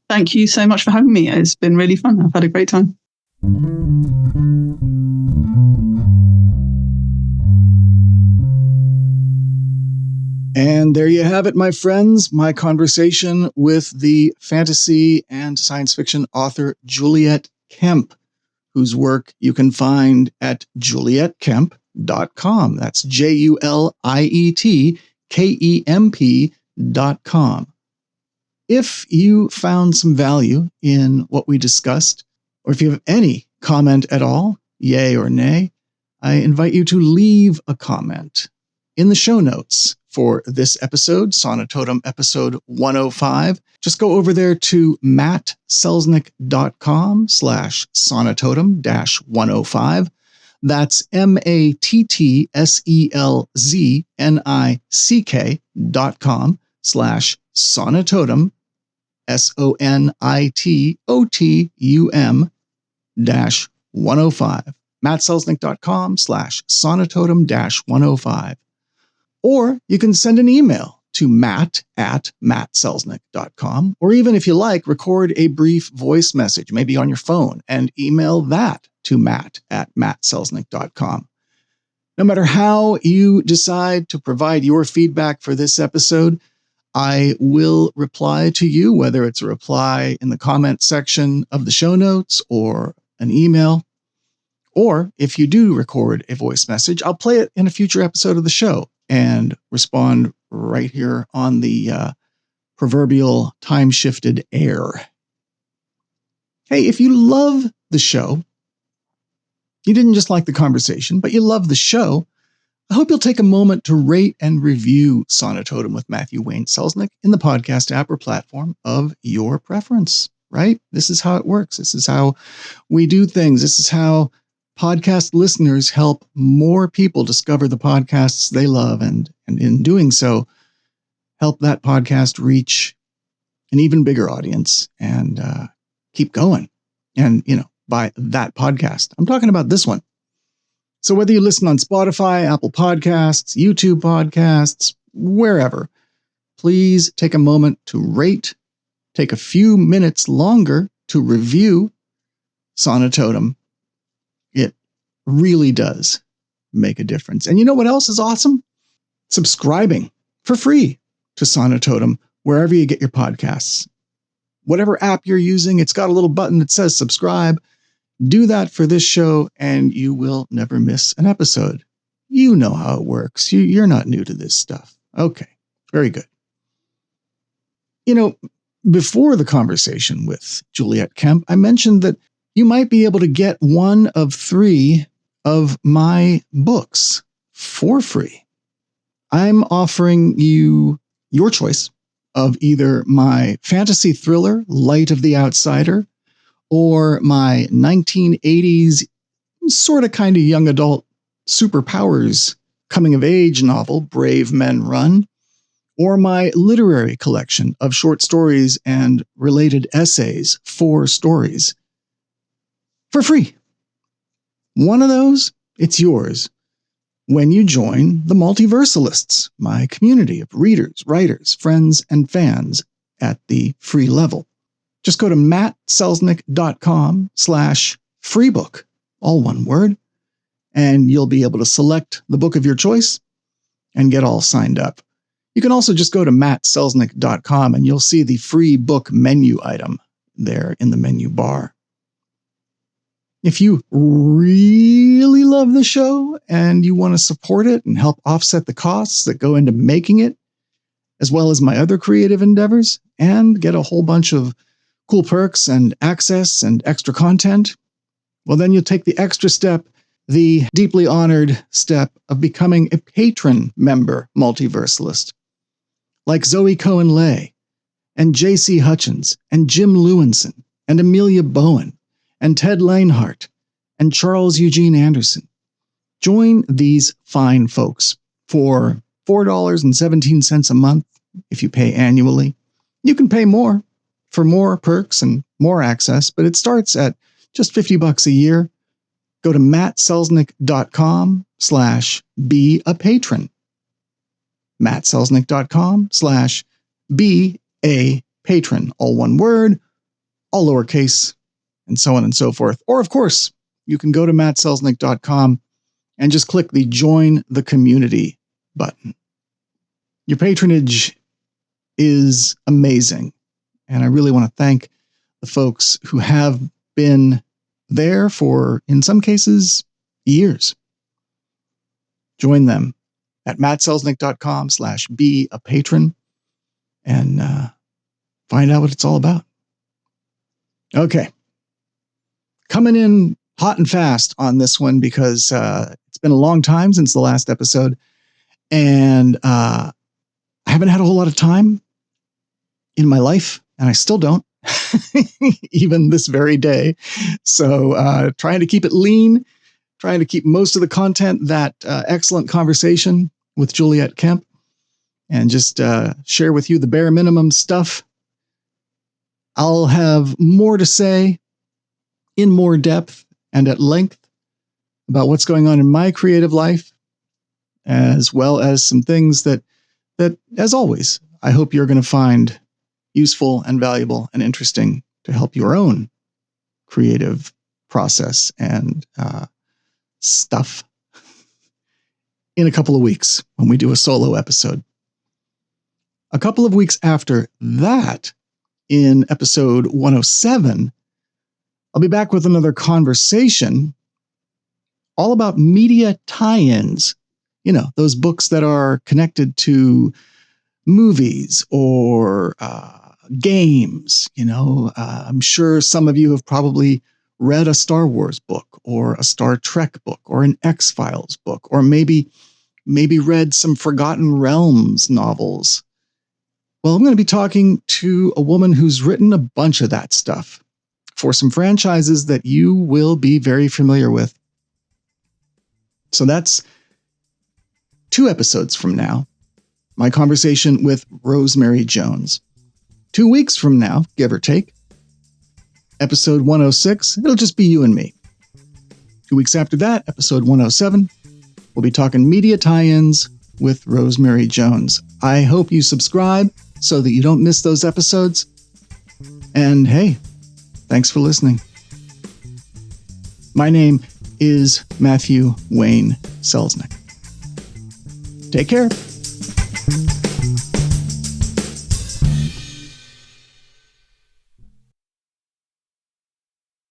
Thank you so much for having me. It's been really fun. I've had a great time. And there you have it, my friends, my conversation with the fantasy and science fiction author Juliet Kemp, whose work you can find at julietkemp.com. That's JULIETKEMP.com. If you found some value in what we discussed, or if you have any comment at all, yay or nay, I invite you to leave a comment in the show notes for this episode, Sonitotum episode 105. Just go over there to mattselznick.com/sonitotum-105. That's mattselznick.com/sonitotum, SONITOTUM-105. mattselznick.com/sonitotum-105. Or you can send an email to matt@mattselznick.com, or even if you like, record a brief voice message, maybe on your phone, and email that to matt@mattselznick.com. No matter how you decide to provide your feedback for this episode, I will reply to you, whether it's a reply in the comment section of the show notes or an email. Or if you do record a voice message, I'll play it in a future episode of the show and respond right here on the proverbial time-shifted air. Hey, if you love the show, you didn't just like the conversation, but you love the show, I hope you'll take a moment to rate and review Sonitotum with Matthew Wayne Selznick in the podcast app or platform of your preference, right? This is how it works. This is how we do things. This is how podcast listeners help more people discover the podcasts they love, and in doing so, help that podcast reach an even bigger audience and keep going. And, by that podcast, I'm talking about this one. So whether you listen on Spotify, Apple Podcasts, YouTube Podcasts, wherever, please take a moment to rate, take a few minutes longer to review Sonitotum. It really does make a difference. And you know what else is awesome? Subscribing for free to Sonitotum wherever you get your podcasts. Whatever app you're using, it's got a little button that says subscribe. Do that for this show and you will never miss an episode. You know how it works. You're not new to this stuff. Okay, very good. Before the conversation with Juliet Kemp, I mentioned that you might be able to get one of 3 of my books for free. I'm offering you your choice of either my fantasy thriller, Light of the Outsider, or my 1980s sort of kind of young adult superpowers coming of age novel, Brave Men Run, or my literary collection of short stories and related essays, 4 stories, for free. One of those, it's yours when you join the Multiversalists, my community of readers, writers, friends, and fans at the free level. Just go to mattselznick.com/freebook, all one word, and you'll be able to select the book of your choice and get all signed up. You can also just go to mattselznick.com and you'll see the free book menu item there in the menu bar. If you really love the show and you want to support it and help offset the costs that go into making it, as well as my other creative endeavors, and get a whole bunch of cool perks and access and extra content, well, then you'll take the extra step, the deeply honored step of becoming a patron member multiversalist, like Zoe Cohen-Lay and J.C. Hutchins and Jim Lewinson and Amelia Bowen and Ted Lanehart and Charles Eugene Anderson. Join these fine folks for $4.17 a month if you pay annually. You can pay more for more perks and more access, but it starts at just $50 a year. Go to mattselznick.com/be-a-patron. mattselznick.com/be-a-patron. All one word, all lowercase, and so on and so forth. Or, of course, you can go to mattselznick.com and just click the Join the Community button. Your patronage is amazing, and I really want to thank the folks who have been there for, in some cases, years. Join them at mattselznick.com/be-a-patron and find out what it's all about. Okay. Coming in hot and fast on this one because it's been a long time since the last episode, and I haven't had a whole lot of time in my life, and I still don't, even this very day. So trying to keep it lean, trying to keep most of the content, that excellent conversation with Juliet Kemp, and just share with you the bare minimum stuff. I'll have more to say in more depth and at length about what's going on in my creative life, as well as some things that as always, I hope you're going to find useful and valuable and interesting to help your own creative process and stuff in a couple of weeks when we do a solo episode. A couple of weeks after that, in episode 107, I'll be back with another conversation all about media tie-ins. You know, those books that are connected to movies or games. You know, I'm sure some of you have probably read a Star Wars book or a Star Trek book or an X-Files book, or maybe read some Forgotten Realms novels. Well, I'm going to be talking to a woman who's written a bunch of that stuff for some franchises that you will be very familiar with. So that's 2 episodes from now, my conversation with Rosemary Jones. 2 weeks from now, give or take, episode 106, it'll just be you and me. 2 weeks after that, episode 107, we'll be talking media tie-ins with Rosemary Jones. I hope you subscribe so that you don't miss those episodes. And hey, thanks for listening. My name is Matthew Wayne Selznick. Take care.